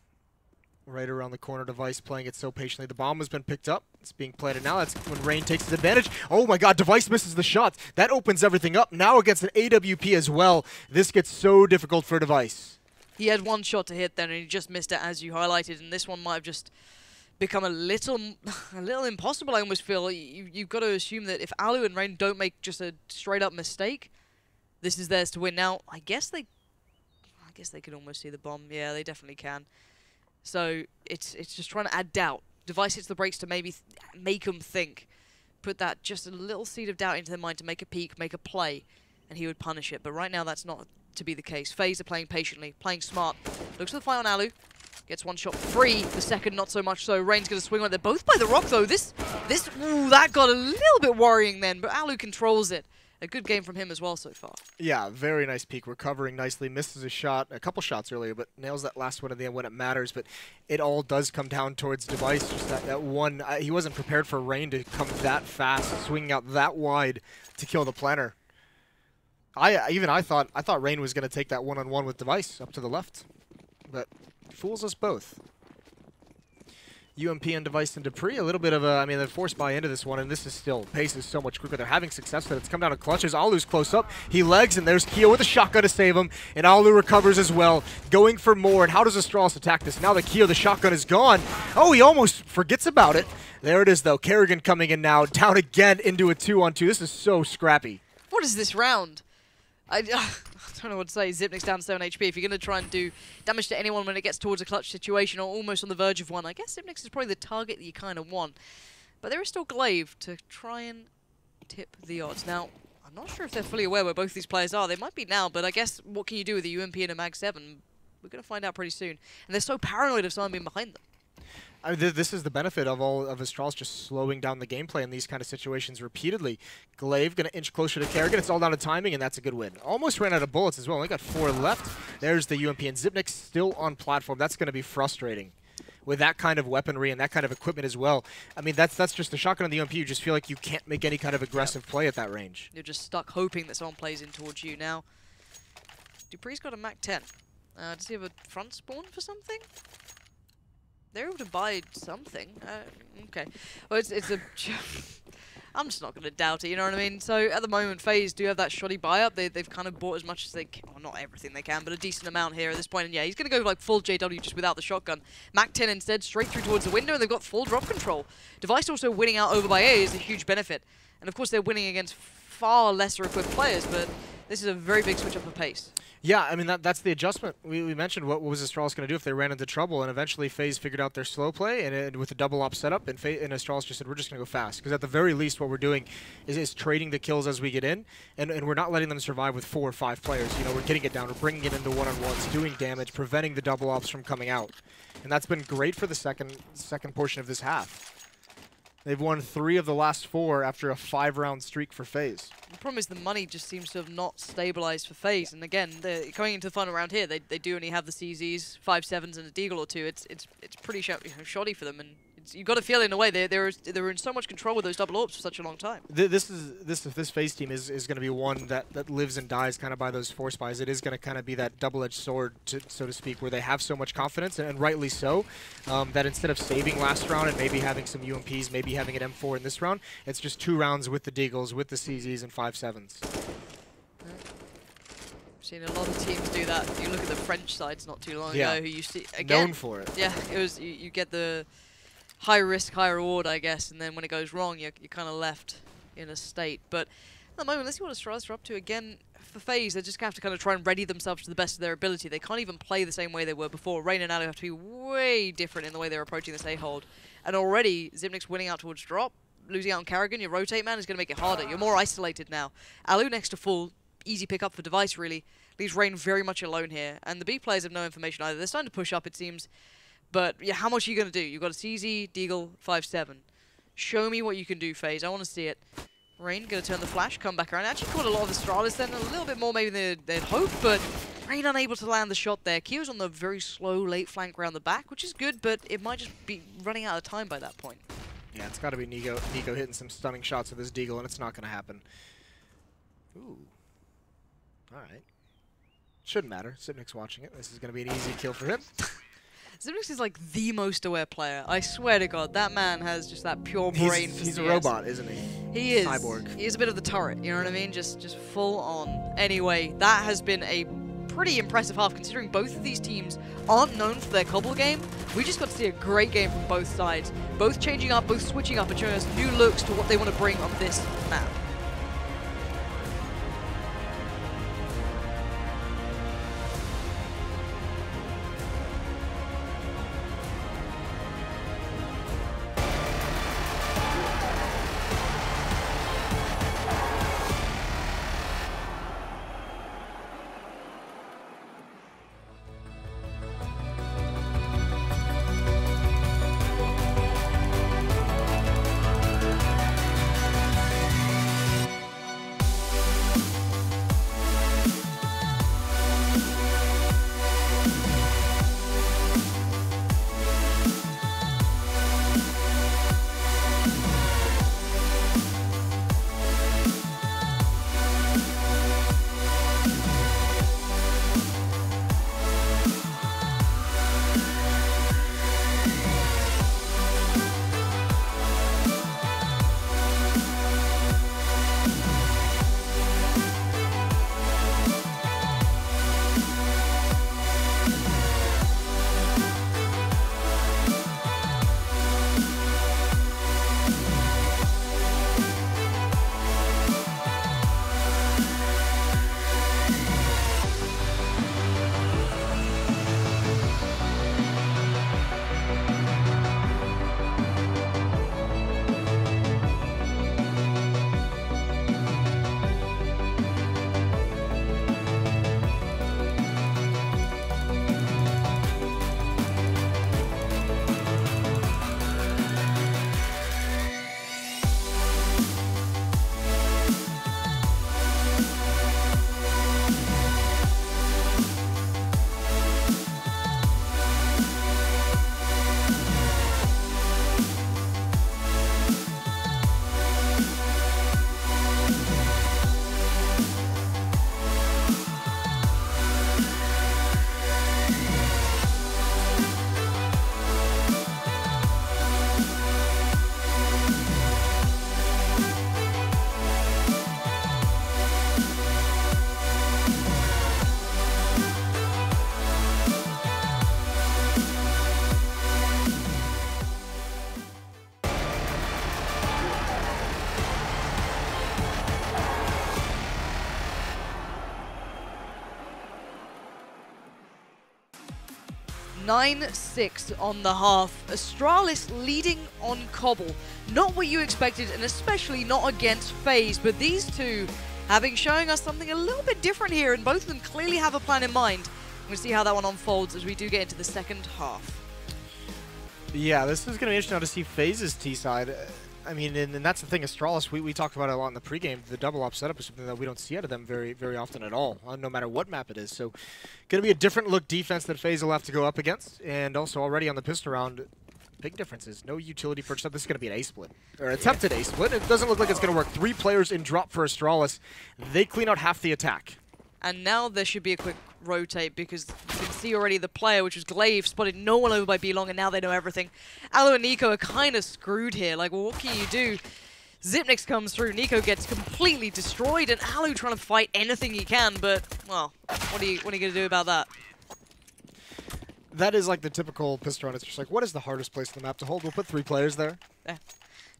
Right around the corner, Device playing it so patiently. The bomb has been picked up. It's being planted now. That's when Rain takes his advantage. Oh my God, Device misses the shot. That opens everything up. Now against an AWP as well. This gets so difficult for Device. He had 1 shot to hit then, and he just missed it, as you highlighted. And this one might have just become a little impossible, I almost feel. You've got to assume that if Alu and Rain don't make just a straight-up mistake, this is theirs to win. Now, I guess they can almost see the bomb. Yeah, they definitely can. So it's just trying to add doubt. Device hits the brakes to maybe make them think. Put that just a little seed of doubt into their mind to make a peek, make a play, and he would punish it. But right now that's not to be the case. FaZe are playing patiently, playing smart. Looks for the fight on Alu. Gets 1 shot free. The second not so much so. Rain's going to swing on it. They're both by the rock though. Ooh, that got a little bit worrying then, but Alu controls it. A good game from him as well so far. Yeah, very nice peek. Recovering nicely. Misses a shot, a couple shots earlier, but nails that last one at the end when it matters. But it all does come down towards Device. Just that one. He wasn't prepared for Rain to come that fast, swinging out that wide to kill the planner. I thought Rain was going to take that one-on-one with Device up to the left, but fools us both. UMP and Device and Dupree. A little bit of a, I mean, they're forced buy into this one, and this is still, pace is so much quicker. They're having success with it. It's come down to clutches. Alu's close up. He legs, and there's Keo with a shotgun to save him, and Alu recovers as well, going for more. And how does Astralis attack this? Now that Keo, the shotgun is gone. Oh, he almost forgets about it. There it is, though. Kerrigan coming in now, down again into a 2-on-2. This is so scrappy. What is this round? I don't know what to say. Xyp9x down to 7 HP. If you're going to try and do damage to anyone when it gets towards a clutch situation or almost on the verge of one, I guess Xyp9x is probably the target that you kind of want. But there is still Glaive to try and tip the odds. Now, I'm not sure if they're fully aware where both these players are. They might be now, but I guess what can you do with a UMP and a Mag 7? We're going to find out pretty soon. And they're so paranoid of someone being behind them. I mean, this is the benefit of all of Astralis just slowing down the gameplay in these kind of situations repeatedly. Glaive going to inch closer to Kerrigan. It's all down to timing, and that's a good win. Almost ran out of bullets as well. Only got 4 left. There's the UMP, and Xyp9x still on platform. That's going to be frustrating with that kind of weaponry and that kind of equipment as well. I mean, that's just the shotgun on the UMP. You just feel like you can't make any kind of aggressive play at that range. You're just stuck hoping that someone plays in towards you. Now, Dupree's got a Mac 10. Does he have a front spawn for something? They're able to buy something. Okay. Well, it's a... I'm just not going to doubt it, you know what I mean? So, at the moment, FaZe do have that shoddy buy-up. They've kind of bought as much as they can. Well, not everything they can, but a decent amount here at this point. And yeah, he's going to go like full JW just without the shotgun. Mac 10 instead, straight through towards the window, and they've got full drop control. Device also winning out over by A is a huge benefit. And of course, they're winning against far lesser equipped players, but this is a very big switch up of pace. Yeah, I mean, that's the adjustment. We mentioned what was Astralis going to do if they ran into trouble, and eventually FaZe figured out their slow play, and with a double op setup, and Astralis just said, we're just going to go fast. Because at the very least, what we're doing is trading the kills as we get in, and we're not letting them survive with 4 or 5 players. You know, we're getting it down, we're bringing it into one-on-ones, doing damage, preventing the double ops from coming out. And that's been great for the second portion of this half. They've won 3 of the last 4 after a 5-round streak for FaZe. The problem is the money just seems to have not stabilized for FaZe. And again, they're going into the final round here. They do only have the CZs, 5-7s, and a Deagle or 2. It's pretty shoddy for them. And you've got to feel in a way they were in so much control with those double orbs for such a long time. This FaZe team is going to be one that lives and dies kind of by those force buys. It is going to kind of be that double-edged sword, so to speak, where they have so much confidence, and rightly so, that instead of saving last round and maybe having some UMPs, maybe having an M4 in this round, it's just 2 rounds with the Deagles, with the CZs, and 5-7s. Seen a lot of teams do that. You look at the French sides not too long ago, who you see again known for it. Yeah, it was you get the high risk, high reward, I guess, and then when it goes wrong, you're kind of left in a state. But at the moment, let's see what Astralis are up to. Again, for FaZe, they just have to kind of try and ready themselves to the best of their ability. They can't even play the same way they were before. Rain and Alu have to be way different in the way they're approaching this A-hold. And already, Xyp9x winning out towards drop, losing out on Kerrigan, your rotate man is going to make it harder. You're more isolated now. Alu next to full, easy pick up for Device, really. Leaves Rain very much alone here. And the B players have no information either. They're starting to push up, it seems. But yeah, how much are you going to do? You've got a CZ, Deagle, 5-7. Show me what you can do, FaZe. I want to see it. Rain going to turn the flash, come back around. Actually caught a lot of Astralis then, a little bit more maybe than they'd hoped, but Rain unable to land the shot there. Keo's on the very slow late flank around the back, which is good, but it might just be running out of time by that point. Yeah, it's got to be Nico hitting some stunning shots with this Deagle, and it's not going to happen. Ooh. All right. Shouldn't matter. Xyp9x watching it. This is going to be an easy kill for him. Xyp9x is like the most aware player. I swear to God, that man has just that pure brain for He's CS. a robot, isn't he? He is. Cyborg. He is a bit of the turret, you know what I mean? Just full on. Anyway, that has been a pretty impressive half, considering both of these teams aren't known for their Cbble game. We just got to see a great game from both sides. Both changing up, both switching up, and showing us new looks to what they want to bring on this map. 9-6 on the half. Astralis leading on Cbble. Not what you expected, and especially not against FaZe, but these two showing us something a little bit different here, and both of them clearly have a plan in mind. We'll see how that one unfolds as we do get into the second half. Yeah, this is going to be interesting to see FaZe's T side. I mean, and that's the thing, Astralis, we talked about it a lot in the pregame. The double up setup is something that we don't see out of them very, very often at all, no matter what map it is. So, going to be a different look defense that FaZe will have to go up against. And also already on the pistol round, big differences. No utility purchase. This is going to be an A-split, or attempted A-split. It doesn't look like it's going to work. 3 players in drop for Astralis. They clean out half the attack. And now there should be a quick rotate because you can see already the player, which was Glaive, spotted no one over by B-Long, and now they know everything. Alu and Nico are kind of screwed here. Like, well, what can you do? Xyp9x comes through, Nico gets completely destroyed, and Alu trying to fight anything he can, but, well, what are you going to do about that? That is like the typical pistol run. It's just like, what is the hardest place in the map to hold? We'll put 3 players there.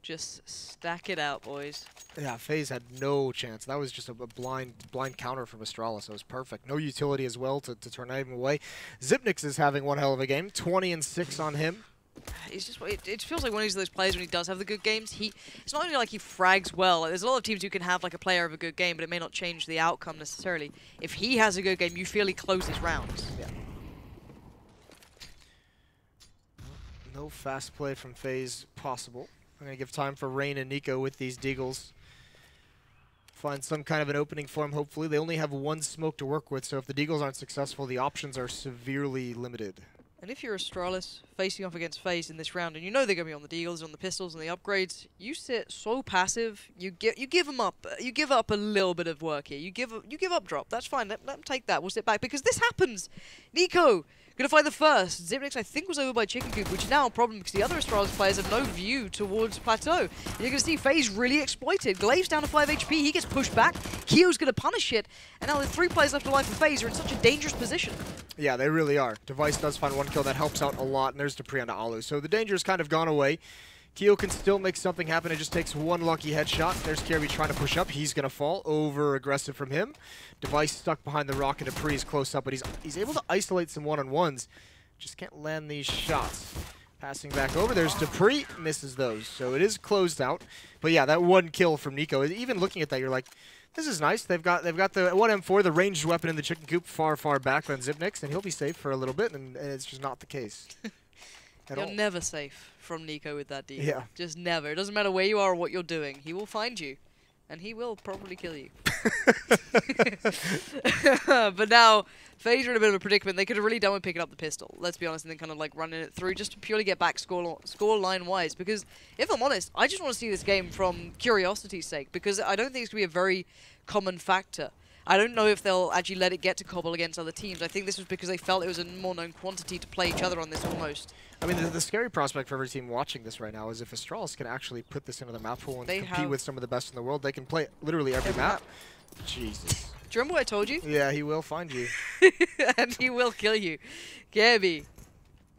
Just stack it out, boys. Yeah, FaZe had no chance. That was just a blind counter from Astralis. That was perfect. No utility as well to turn him away. Xyp9x is having one hell of a game. 20-6 on him. He's just, it feels like one of those players when he does have the good games, it's not only like he frags well. Like, there's a lot of teams who can have like a player of a good game, but it may not change the outcome necessarily. If he has a good game, you feel he closes rounds. Yeah. No fast play from FaZe possible. I'm going to give time for Rain and Nico with these deagles. Find some kind of an opening for him, hopefully. They only have 1 smoke to work with, so if the deagles aren't successful, the options are severely limited. And if you're Astralis facing off against FaZe in this round, and you know they're going to be on the deagles, on the pistols, and the upgrades, you sit so passive. You give them up. You give up a little bit of work here. You give up drop. That's fine. Let them take that. We'll sit back because this happens. Nico gonna find the first. Xyp9x, I think, was over by Chicken Coop, which is now a problem because the other Astralis players have no view towards Plateau. And you're gonna see FaZe really exploited. Glaive's down to 5 HP. He gets pushed back. Kyo's gonna punish it. And now the 3 players left alive for FaZe are in such a dangerous position. Yeah, they really are. Device does find 1 kill. That helps out a lot. And there's Dupree onto Alu. So the danger's kind of gone away. Kyo can still make something happen. It just takes 1 lucky headshot. There's Kirby trying to push up. He's going to fall. Over-aggressive from him. Device stuck behind the rock, and Dupree is close up, but he's able to isolate some one-on-ones. Just can't land these shots. Passing back over. There's Dupree. Misses those. So it is closed out. But yeah, that 1 kill from Nico. Even looking at that, you're like, this is nice. They've got the 1M4, the ranged weapon in the chicken coop, far back on Xyp9x, and he'll be safe for a little bit, and it's just not the case. You're never safe from Nico with that deal. Yeah. Just never. It doesn't matter where you are or what you're doing. He will find you. And he will probably kill you. But now, FaZe are in a bit of a predicament. They could have really done with picking up the pistol, let's be honest, and then kind of like running it through just to purely get back score line-wise. Because, if I'm honest, I just want to see this game from curiosity's sake, because I don't think it's going to be a very common factor. I don't know if they'll actually let it get to Cbble against other teams. I think this was because they felt it was a more known quantity to play each other on this almost. I mean, the scary prospect for every team watching this right now is if Astralis can actually put this into the map pool and compete with some of the best in the world, they can play literally every map. Jesus. Do you remember what I told you? Yeah, he will find you. And he will kill you. Gabby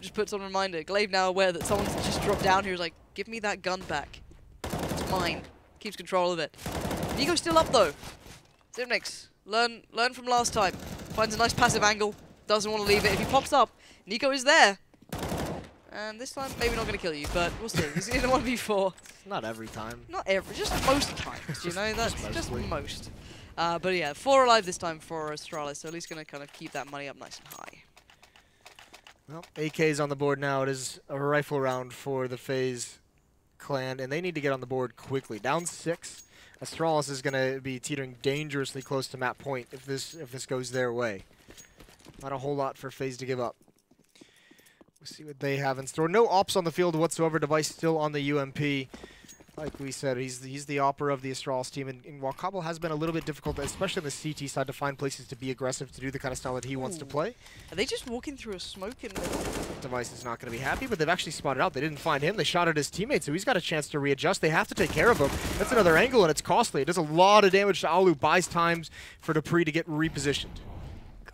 just puts on a reminder. Glaive now aware that someone's just dropped down here. Is like, give me that gun back. It's mine. Keeps control of it. Nico's still up though. Xyp9x, learn from last time. Finds a nice passive angle. Doesn't want to leave it. If he pops up, Nico is there. And this time, maybe not going to kill you, but we'll see. He's in a 1v4. Not every time. Not every, just most times, you know? That's just most. But yeah, 4 alive this time for Astralis, so at least going to kind of keep that money up nice and high. Well, AK's on the board now. It is a rifle round for the FaZe clan, and they need to get on the board quickly. Down 6. Astralis is going to be teetering dangerously close to map point if this goes their way. Not a whole lot for FaZe to give up. We'll see what they have in store. No ops on the field whatsoever. Device still on the UMP. Like we said, he's the opera of the Astralis team. And while Cbble has been a little bit difficult, especially on the CT side, to find places to be aggressive, to do the kind of style that he wants to play. Are they just walking through a smoke in the middle? Device is not going to be happy, but they've actually spotted out. They didn't find him. They shot at his teammate, so he's got a chance to readjust. They have to take care of him. That's another angle, and it's costly. It does a lot of damage to Alu, buys times for Dupree to get repositioned.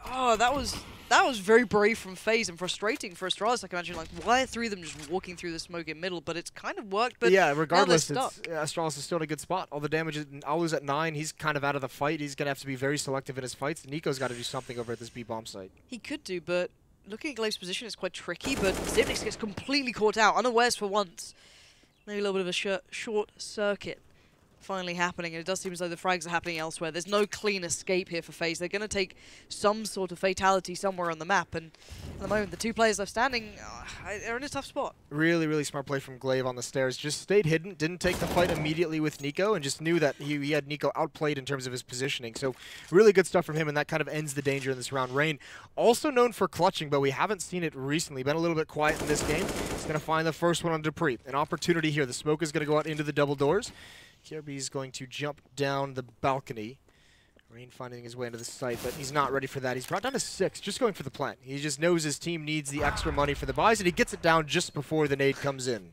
Oh, that was very brave from FaZe and frustrating for Astralis. I can imagine, like, why are 3 of them just walking through the smoke in middle? But it's kind of worked. But yeah, regardless, Astralis is still in a good spot. All the damage, Alu's at 9. He's kind of out of the fight. He's going to have to be very selective in his fights. Nico's got to do something over at this B-bomb site. He could do, but looking at Glaive's position, it's quite tricky, but Xyp9x gets completely caught out, unawares for once. Maybe a little bit of a short circuit finally happening, and it does seem as though the frags are happening elsewhere. There's no clean escape here for FaZe. They're going to take some sort of fatality somewhere on the map, and at the moment, the two players left standing are in a tough spot. Really, really smart play from Glaive on the stairs. Just stayed hidden, didn't take the fight immediately with Nico, and just knew that he had Nico outplayed in terms of his positioning. So really good stuff from him, and that kind of ends the danger in this round. Rain, also known for clutching, but we haven't seen it recently. Been a little bit quiet in this game. He's going to find the first one on Dupree. An opportunity here. The smoke is going to go out into the double doors. KRB is going to jump down the balcony. Rain finding his way into the site, but he's not ready for that. He's brought down to 6, just going for the plant. He just knows his team needs the extra money for the buys, and he gets it down just before the nade comes in.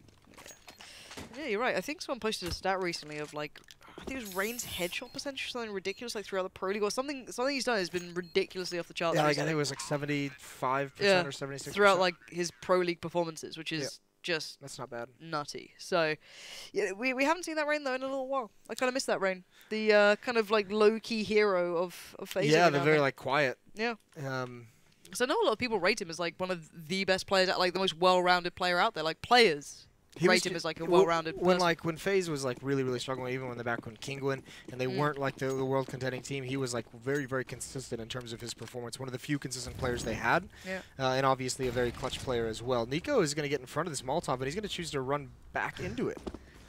Yeah, you're right. I think someone posted a stat recently of like, I think it was Rain's headshot percentage or something ridiculous, like throughout the Pro League, or something he's done has been ridiculously off the charts. Yeah, like, I think it was like 75% or 76%. Throughout like his Pro League performances, which is just that's not bad. Nutty. So, yeah, we haven't seen that Rain though in a little while. I kind of miss that Rain. The kind of like low-key hero of FaZe. Yeah, they're very like quiet. Yeah. So I know a lot of people rate him as like one of the best players, like the most well-rounded player out there. Like players rate him as like a well-rounded person. When FaZe was like really struggling, even when they're back on Kingwin, and they weren't like the world contending team, he was like very consistent in terms of his performance. One of the few consistent players they had, and obviously a very clutch player as well. Nico is going to get in front of this Molotov, but he's going to choose to run back into it.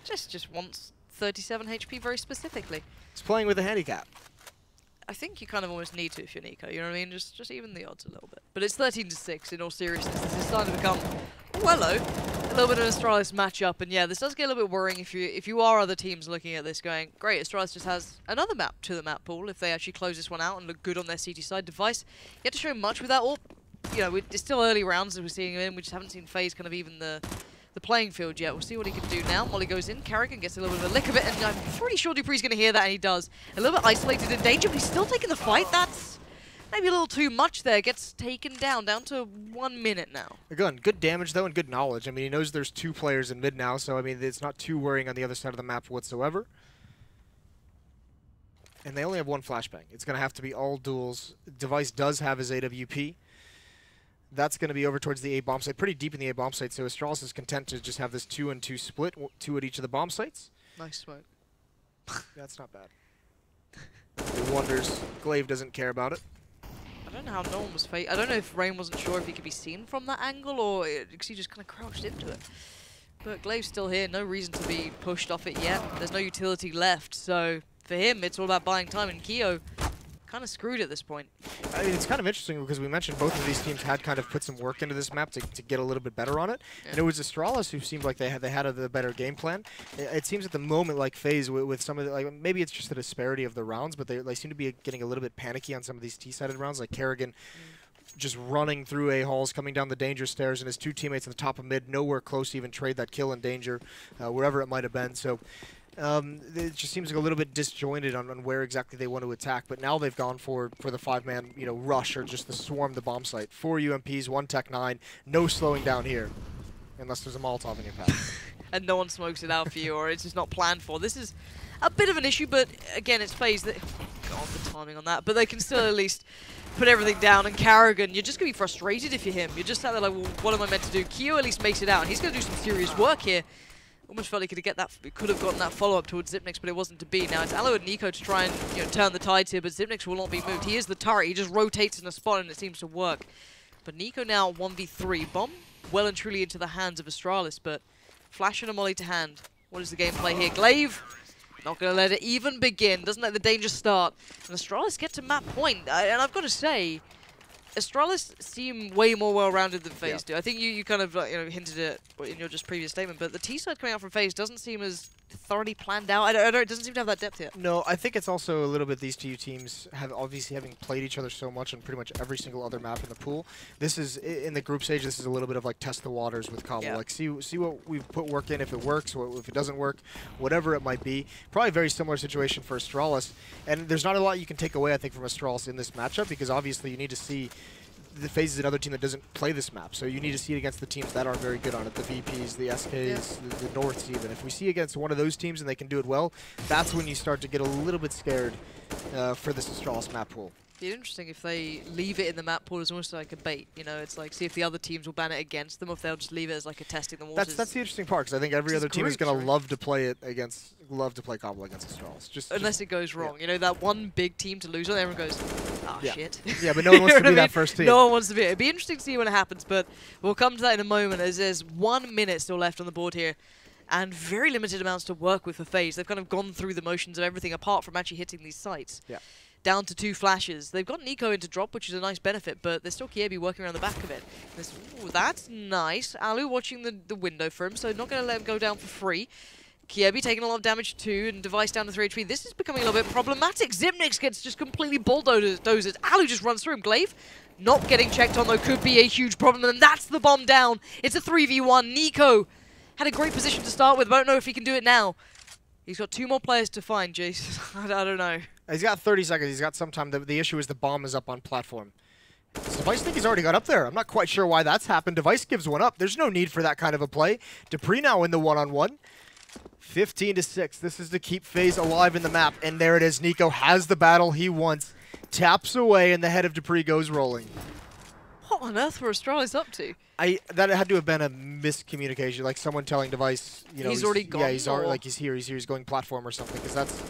Just wants 37 HP very specifically. He's playing with a handicap. I think you kind of almost need to if you're Nico, you know what I mean? Just even the odds a little bit. But it's 13-6 in all seriousness. This is starting to become, oh, hello, a little bit of an Astralis matchup. And yeah, this does get a little bit worrying if you are other teams looking at this going, great, Astralis just has another map to the map pool if they actually close this one out and look good on their CT side device. You have to show much with that, or, you know, it's still early rounds as we're seeing him in. We just haven't seen FaZe kind of even the playing field yet. We'll see what he can do now. Molly goes in, Carrigan gets a little bit of a lick of it, and I'm pretty sure Dupree's going to hear that, and he does. A little bit isolated in danger, but he's still taking the fight. That's maybe a little too much there. Gets taken down to 1 minute now. Again, good damage, though, and good knowledge. I mean, he knows there's 2 players in mid now, so, I mean, it's not too worrying on the other side of the map whatsoever. And they only have 1 flashbang. It's going to have to be all duels. Device does have his AWP. That's going to be over towards the A bomb site, pretty deep in the A bomb site, so Astralis is content to just have this 2-and-2 split, 2 at each of the bomb sites. Nice smoke. That's not bad. He wonders. Glaive doesn't care about it. I don't know how no one was I don't know if Rain wasn't sure if he could be seen from that angle, or because he just kind of crouched into it. But Glaive's still here, no reason to be pushed off it yet. There's no utility left, so for him, it's all about buying time, and Keo kind of screwed at this point. I mean, it's kind of interesting because we mentioned both of these teams had kind of put some work into this map to get a little bit better on it. Yeah. And it was Astralis who seemed like they had a better game plan. It seems at the moment like FaZe with some of the, like, maybe it's just the disparity of the rounds, but they seem to be getting a little bit panicky on some of these T-sided rounds, like Carrigan just running through A-halls, coming down the danger stairs, and his 2 teammates at the top of mid, nowhere close to even trade that kill in danger, wherever it might have been. So it just seems like a little bit disjointed on where exactly they want to attack, but now they've gone for the 5-man, you know, rush or just the swarm the bomb site. 4 UMPs, 1 Tech 9, no slowing down here, unless there's a Molotov in your path. And no one smokes it out for you, or it's just not planned for. This is a bit of an issue, but again, it's FaZe that, God, the timing on that, but they can still at least put everything down. And Carrigan, you're just going to be frustrated if you're him. You're just sat there like, well, what am I meant to do? Keo at least makes it out, and he's going to do some serious work here. Almost felt he could have gotten that follow-up towards Xyp9x, but it wasn't to be. Now it's Aloe and Nico to try and, you know, turn the tides here, but Xyp9x will not be moved. He is the turret. He just rotates in a spot, and it seems to work. But Nico now 1v3. Bomb well and truly into the hands of Astralis, but flash and a molly to hand. What is the gameplay here? Glaive not going to let it even begin. Doesn't let the danger start. And Astralis get to map point. And I've got to say, Astralis seem way more well-rounded than FaZe do. I think you kind of hinted it in your just previous statement, but the T side coming out from FaZe doesn't seem as thoroughly planned out. It doesn't seem to have that depth yet. No, I think it's also a little bit these 2 teams have obviously having played each other so much on pretty much every single other map in the pool. This is in the group stage. This is a little bit of like test the waters with Cbble. Like see what we've put work in. If it works, or if it doesn't work, whatever it might be. Probably a very similar situation for Astralis. And there's not a lot you can take away, I think, from Astralis in this matchup, because obviously you need to see. The FaZe is another team that doesn't play this map, so you need to see it against the teams that are very good on it, the VPs, the SKs, the Norths even. If we see against one of those teams and they can do it well, that's when you start to get a little bit scared for this Astralis map pool. Be interesting if they leave it in the map pool as almost like a bait. You know, it's like see if the other teams will ban it against them, or if they'll just leave it as like a testing the waters. That's the interesting part, because I think every other team is going to love to play it against, Cbble against Astralis. Unless it goes wrong. You know, that one big team to lose on, everyone goes, oh shit. Yeah, but no one wants to be that first team. No one wants to be it. It'd be interesting to see when it happens, but we'll come to that in a moment as there's 1 minute still left on the board here. And very limited amounts to work with for FaZe. They've kind of gone through the motions of everything apart from actually hitting these sites. Yeah. Down to 2 flashes. They've got Nico into drop, which is a nice benefit, but there's still Cbble working around the back of it. Ooh, that's nice. Alu watching the window for him, so not going to let him go down for free. Cbble taking a lot of damage too, and Device down to 3 HP. This is becoming a little bit problematic. Xyp9x gets just completely bulldozed. Alu just runs through him. Glaive not getting checked on, though, could be a huge problem, and that's the bomb down. It's a 3v1. Nico had a great position to start with, but I don't know if he can do it now. He's got 2 more players to find, Jace. I don't know. He's got 30 seconds. He's got some time. The issue is the bomb is up on platform. Does Device think he's already got up there? I'm not quite sure why that's happened. Device gives one up. There's no need for that kind of a play. dupreeh now in the one-on-one. 15-6. This is to keep FaZe alive in the map. And there it is. Nico has the battle he wants. Taps away, and the head of dupreeh goes rolling. What on earth were Astralis up to? That had to have been a miscommunication, like someone telling Device, you know, he's already gone. Yeah, he's already, like he's here. He's going platform or something. Because that's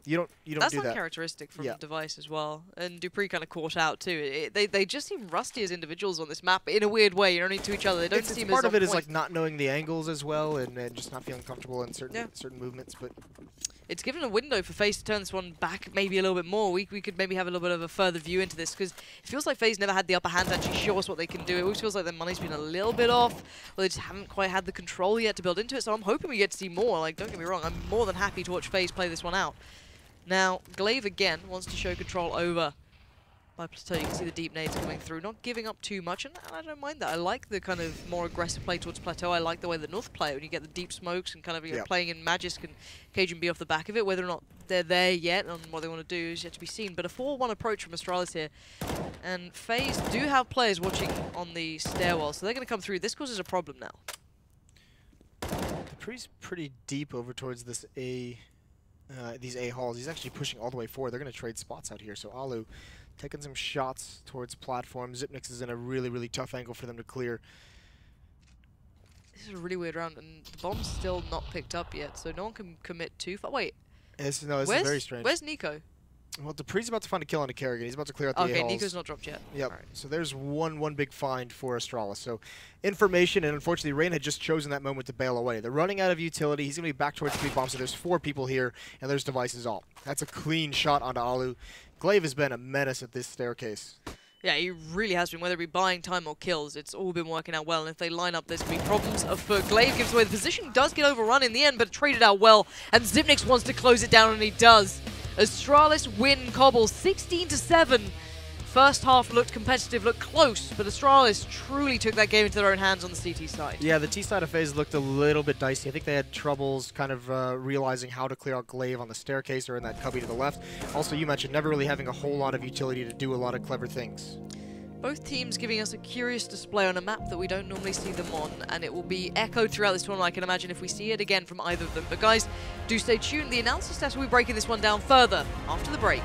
you don't that's do that. Uncharacteristic from Device as well. And dupreeh kind of caught out too. They just seem rusty as individuals on this map in a weird way. You're only to each other. They don't seem part as of it is point. like not knowing the angles as well, and just not feeling comfortable in certain movements. But it's given a window for FaZe to turn this one back maybe a little bit more. We could maybe have a little bit of a further view into this, because it feels like FaZe never had the upper hand to actually show us what they can do. It always feels like their money's been a little bit off, or they just haven't quite had the control yet to build into it. So I'm hoping we get to see more. Like, don't get me wrong, I'm more than happy to watch FaZe play this one out. Now, Glaive again wants to show control over by Plateau. You can see the deep nades coming through, not giving up too much, and I don't mind that. I like the kind of more aggressive play towards Plateau. I like the way the North play when you get the deep smokes and kind of playing in Magisk and Cajun B off the back of it. Whether or not they're there yet and what they want to do is yet to be seen. But a 4-1 approach from Astralis here. And FaZe do have players watching on the stairwell, so they're going to come through. This causes a problem now. dupreeh's pretty deep over towards this these A halls. He's actually pushing all the way forward. They're going to trade spots out here. So Alu taking some shots towards platform. Xyp9x is in a really, really tough angle for them to clear. This is a really weird round, and the bomb's still not picked up yet, so no one can commit too far. Wait. This is very strange. Where's Nico? Well, dupreeh's about to find a kill on a Kerrigan. He's about to clear out the Okay, A-halls. Nico's not dropped yet. Yep. Right. So there's one big find for Astralis. So information, and unfortunately, Rain had just chosen that moment to bail away. They're running out of utility. He's going to be back towards the bomb, so there's 4 people here, and there's Devices all. That's a clean shot onto Alu. Glaive has been a menace at this staircase. Yeah, he really has been. Whether it be buying time or kills, it's all been working out well. And if they line up, there's going to be problems afoot. Glaive gives away the position, does get overrun in the end, but traded out well. And Xyp9x wants to close it down, and he does. Astralis win Cbble 16-7. First half looked competitive, looked close, but Astralis truly took that game into their own hands on the CT side. Yeah, the T side of FaZe looked a little bit dicey. I think they had troubles kind of realizing how to clear out Glaive on the staircase or in that cubby to the left. Also, you mentioned never really having a whole lot of utility to do a lot of clever things. Both teams giving us a curious display on a map that we don't normally see them on, and it will be echoed throughout this tournament, I can imagine, if we see it again from either of them. But guys, do stay tuned. The analysis test will be breaking this one down further after the break.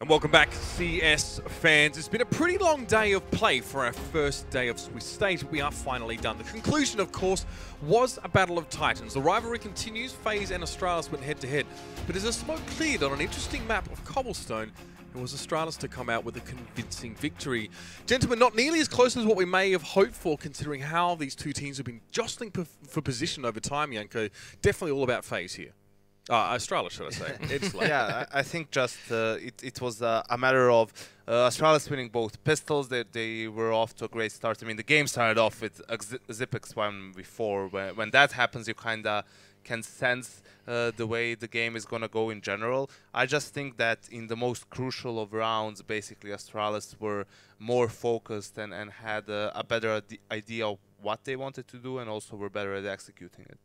And welcome back, CS fans. It's been a pretty long day of play for our first day of Swiss stage, but we are finally done. The conclusion, of course, was a battle of titans. The rivalry continues. FaZe and Astralis went head-to-head. But as the smoke cleared on an interesting map of cobblestone, it was Astralis to come out with a convincing victory. Gentlemen, not nearly as close as what we may have hoped for, considering how these two teams have been jostling for position over time, Janko. Definitely all about FaZe here. Astralis, should I say. It's like Yeah, I think just it was a matter of Astralis winning both pistols. They were off to a great start. I mean, the game started off with Zipix 1 before. When that happens, you kind of can sense the way the game is going to go in general. I just think that in the most crucial of rounds, basically, Astralis were more focused and had a better idea of what they wanted to do, and also were better at executing it.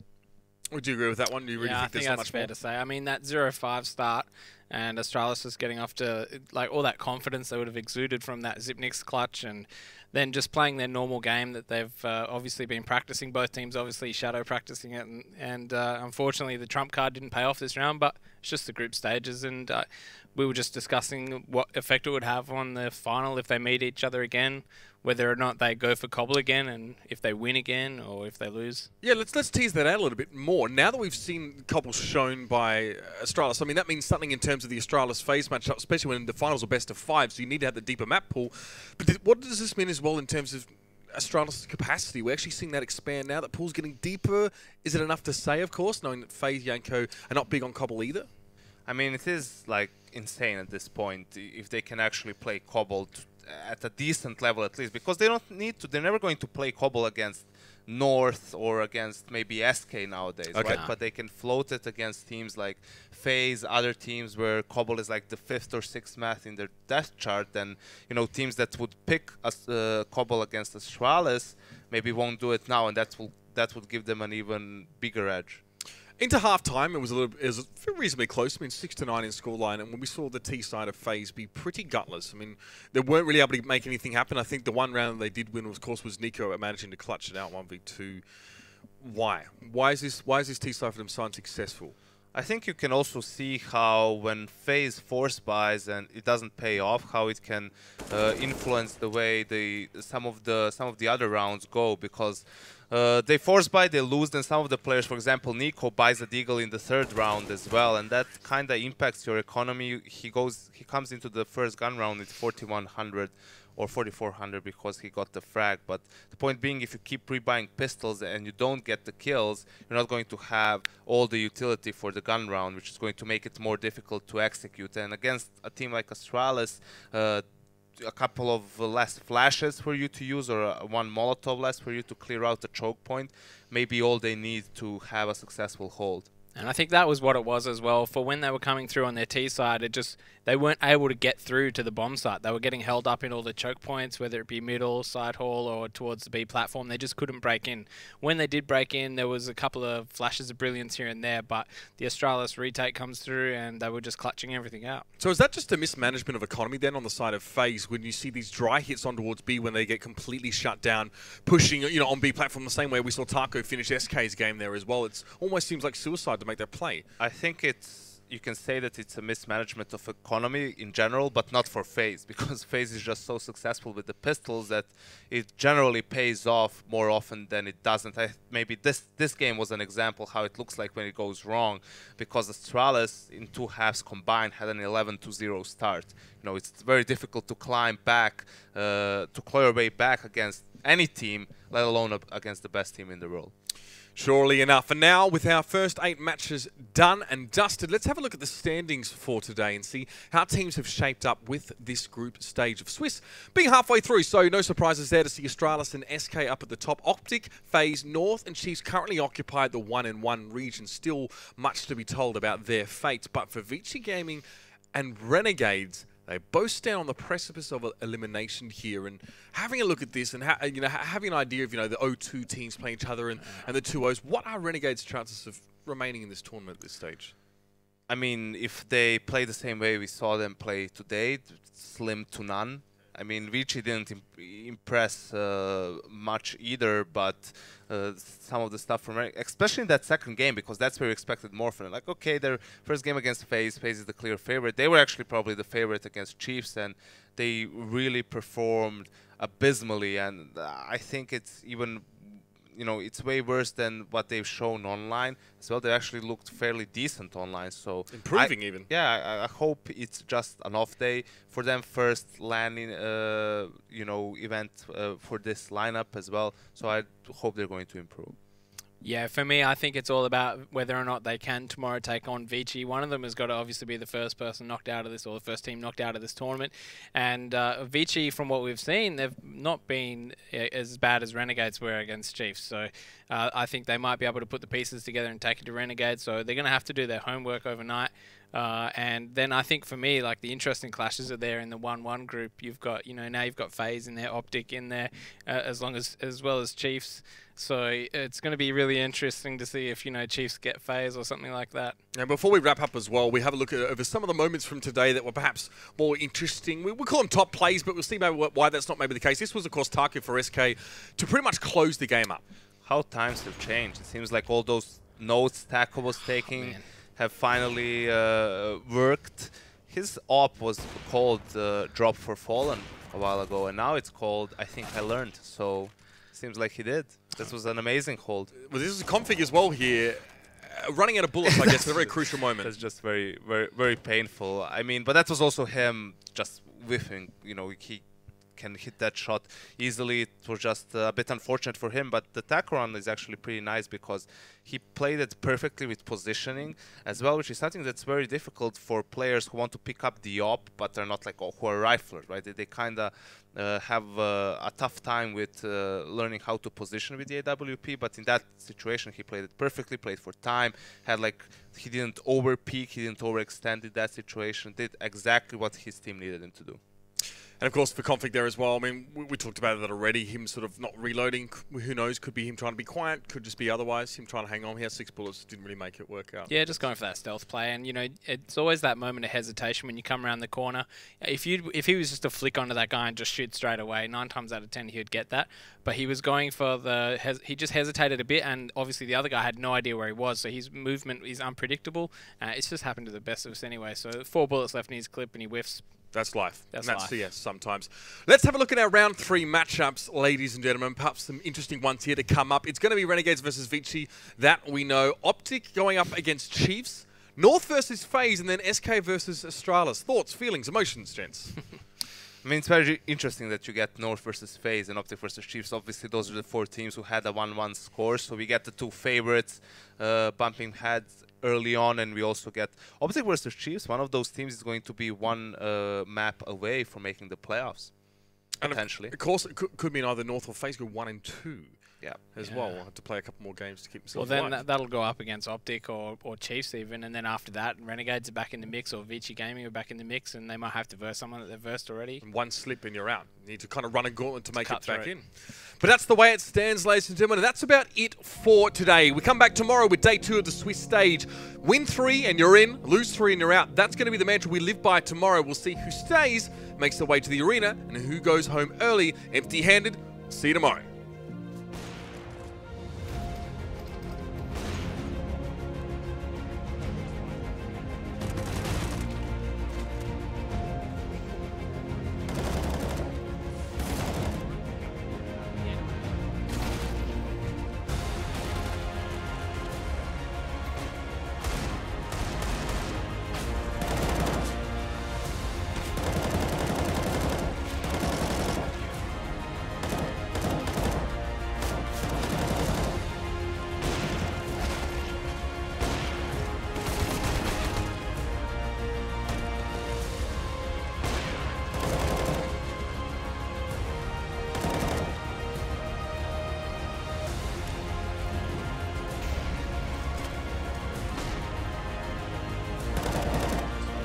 Would you agree with that one? Do you really yeah, think there's I so think much that's fair more? to say. I mean, that 0-5 start and Astralis was getting off to like all that confidence they would have exuded from that Zipnix clutch, and then just playing their normal game that they've obviously been practicing. Both teams obviously shadow practicing it, and unfortunately the trump card didn't pay off this round, but it's just the group stages, and we were just discussing what effect it would have on the final if they meet each other again, whether or not they go for Cbble again, and if they win again or if they lose. Yeah, let's tease that out a little bit more. Now that we've seen Cbble shown by Astralis, I mean, that means something in terms of the Astralis FaZe matchup, especially when the finals are best of 5, so you need to have the deeper map pool. But what does this mean as well in terms of Astralis' capacity? We're actually seeing that expand now. That pool's getting deeper. Is it enough to say, of course, knowing that FaZe, Janko are not big on Cbble either? I mean, it is like insane at this point if they can actually play Cbble at a decent level at least, because they don't need to. They're never going to play Cbble against North or against maybe SK nowadays, Okay. right? But they can float it against teams like FaZe, other teams where Cbble is like the 5th or 6th map in their death chart. And teams that would pick Cbble against Astralis maybe won't do it now, and that would give them an even bigger edge. Into half-time, it was reasonably close. I mean, 6-9 in scoreline, and when we saw the T side of FaZe be pretty gutless, I mean, they weren't really able to make anything happen. I think the one round they did win, of course, was Nico at managing to clutch it out 1v2. Why? Why is this T side for them so unsuccessful? I think you can also see how when FaZe force buys and it doesn't pay off, how it can influence the way some of the other rounds go, because they force buy, they lose, then some of the players, for example, Nico buys a deagle in the 3rd round as well, and that kind of impacts your economy. He comes into the first gun round with 4100 or 4400 because he got the frag. But the point being, if you keep rebuying pistols and you don't get the kills, you're not going to have all the utility for the gun round, which is going to make it more difficult to execute. And against a team like Astralis, a couple of less flashes for you to use, or one Molotov less for you to clear out the choke point, maybe all they need to have a successful hold. And I think that was what it was as well. For when they were coming through on their T side, they weren't able to get through to the bomb site. They were getting held up in all the choke points, whether it be middle, side hall, or towards the B platform. They just couldn't break in. When they did break in, there was a couple of flashes of brilliance here and there, but the Astralis retake comes through and they were just clutching everything out. So is that just a mismanagement of economy then on the side of FaZe when you see these dry hits on towards B when they get completely shut down, pushing on B platform the same way we saw Taco finish SK's game there as well? It almost seems like suicide to make that play. I think you can say that it's a mismanagement of economy in general, but not for FaZe, because FaZe is just so successful with the pistols that it generally pays off more often than it doesn't. Maybe this game was an example how it looks like when it goes wrong, because Astralis in 2 halves combined had an 11-0 start. It's very difficult to climb back, to claw your way back against any team, let alone against the best team in the world. Surely enough. And now, with our first 8 matches done and dusted, let's have a look at the standings for today and see how teams have shaped up with this group stage of Swiss. Being halfway through, so no surprises there to see Astralis and SK up at the top. Optic, FaZe, North and Chiefs currently occupy the 1-1 region. Still much to be told about their fate. But for Vici Gaming and Renegades, they both stand on the precipice of elimination here, and having a look at this and having an idea of the 0-2 teams playing each other and the 2-0s, what are Renegades' chances of remaining in this tournament at this stage? I mean, if they play the same way we saw them play today, slim to none. I mean, Vici didn't impress much either, but some of the stuff from especially in that second game, because that's where we expected more from them. Like, okay, their first game against FaZe is the clear favorite. They were actually probably the favorite against Chiefs, and they really performed abysmally. And I think it's even, you know, it's way worse than what they've shown online as well. They actually looked fairly decent online, so improving even. Yeah, I hope it's just an off day for them. First landing, you know, event for this lineup as well. So I hope they're going to improve. Yeah, for me, I think it's all about whether or not they can tomorrow take on Vici. One of them has got to obviously be the first person knocked out of this, or the first team knocked out of this tournament. And Vici, from what we've seen, they've not been as bad as Renegades were against Chiefs. So I think they might be able to put the pieces together and take it to Renegades. So they're going to have to do their homework overnight. And then I think for me, like, the interesting clashes are there in the 1-1 group. You've got, you know, now you've got FaZe in there, Optic in there, as well as Chiefs. So it's going to be really interesting to see if, you know, Chiefs get FaZe or something like that. And before we wrap up as well, we have a look at over some of the moments from today that were perhaps more interesting. We call them top plays, but we'll see maybe why that's not maybe the case. This was, of course, Taku for SK to pretty much close the game up. How times have changed. It seems like all those notes Taku was taking have finally worked. His op was called Drop for Fallen a while ago, and now it's called I Think I Learned. So seems like he did. This was an amazing hold. Well, this is a config as well here. Running out of bullets, I guess, at a very crucial moment. That's just very, very, very painful. I mean, but that was also him just whiffing. You know, he can hit that shot easily. It was just a bit unfortunate for him, but the tack run is actually pretty nice because he played it perfectly with positioning as well, which is something that's very difficult for players who want to pick up the op, but they're not like, oh, who are riflers, right? They kind of have a tough time with learning how to position with the AWP, but in that situation he played it perfectly, played for time, had like, he didn't over peak, he didn't overextend in that situation, did exactly what his team needed him to do. And of course, for config there as well, I mean, we talked about that already, him sort of not reloading, who knows, could be him trying to be quiet, could just be otherwise, him trying to hang on. He has 6 bullets, didn't really make it work out. Yeah, just going for that stealth play, and you know, it's always that moment of hesitation when you come around the corner. If he was just to flick onto that guy and just shoot straight away, 9 times out of 10 he would get that. But he was going for the, he just hesitated a bit, and obviously the other guy had no idea where he was, so his movement is unpredictable. It's just happened to the best of us anyway, so 4 bullets left in his clip and he whiffs. That's life. That's life. life. Yes, sometimes. Let's have a look at our round 3 matchups, ladies and gentlemen. Perhaps some interesting ones here to come up. It's going to be Renegades versus Vici. That we know. Optic going up against Chiefs. North versus FaZe, and then SK versus Astralis. Thoughts, feelings, emotions, gents? I mean, it's very interesting that you get North versus FaZe and Optic versus Chiefs. Obviously, those are the 4 teams who had a 1-1 score, so we get the 2 favorites bumping heads early on, and we also get Optic versus Chiefs. One of those teams is going to be 1 map away from making the playoffs, potentially. Of course, it could mean either North or FaZe go 1 and 2. Yeah. As well. We'll have to play a couple more games to keep themselves Well, then alive. that'll go up against Optic or Chiefs even, and then after that, Renegades are back in the mix, or Vici Gaming are back in the mix, and they might have to verse someone that they've versed already. And 1 slip and you're out. You need to kind of run a gauntlet to make it back in. It. But that's the way it stands, ladies and gentlemen, and that's about it for today. We come back tomorrow with day 2 of the Swiss stage. Win 3 and you're in, lose 3 and you're out. That's going to be the mantra we live by tomorrow. We'll see who stays, makes their way to the arena, and who goes home early, empty-handed. See you tomorrow.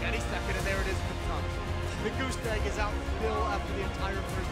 Any second, and there it is for the goose egg is out still after the entire first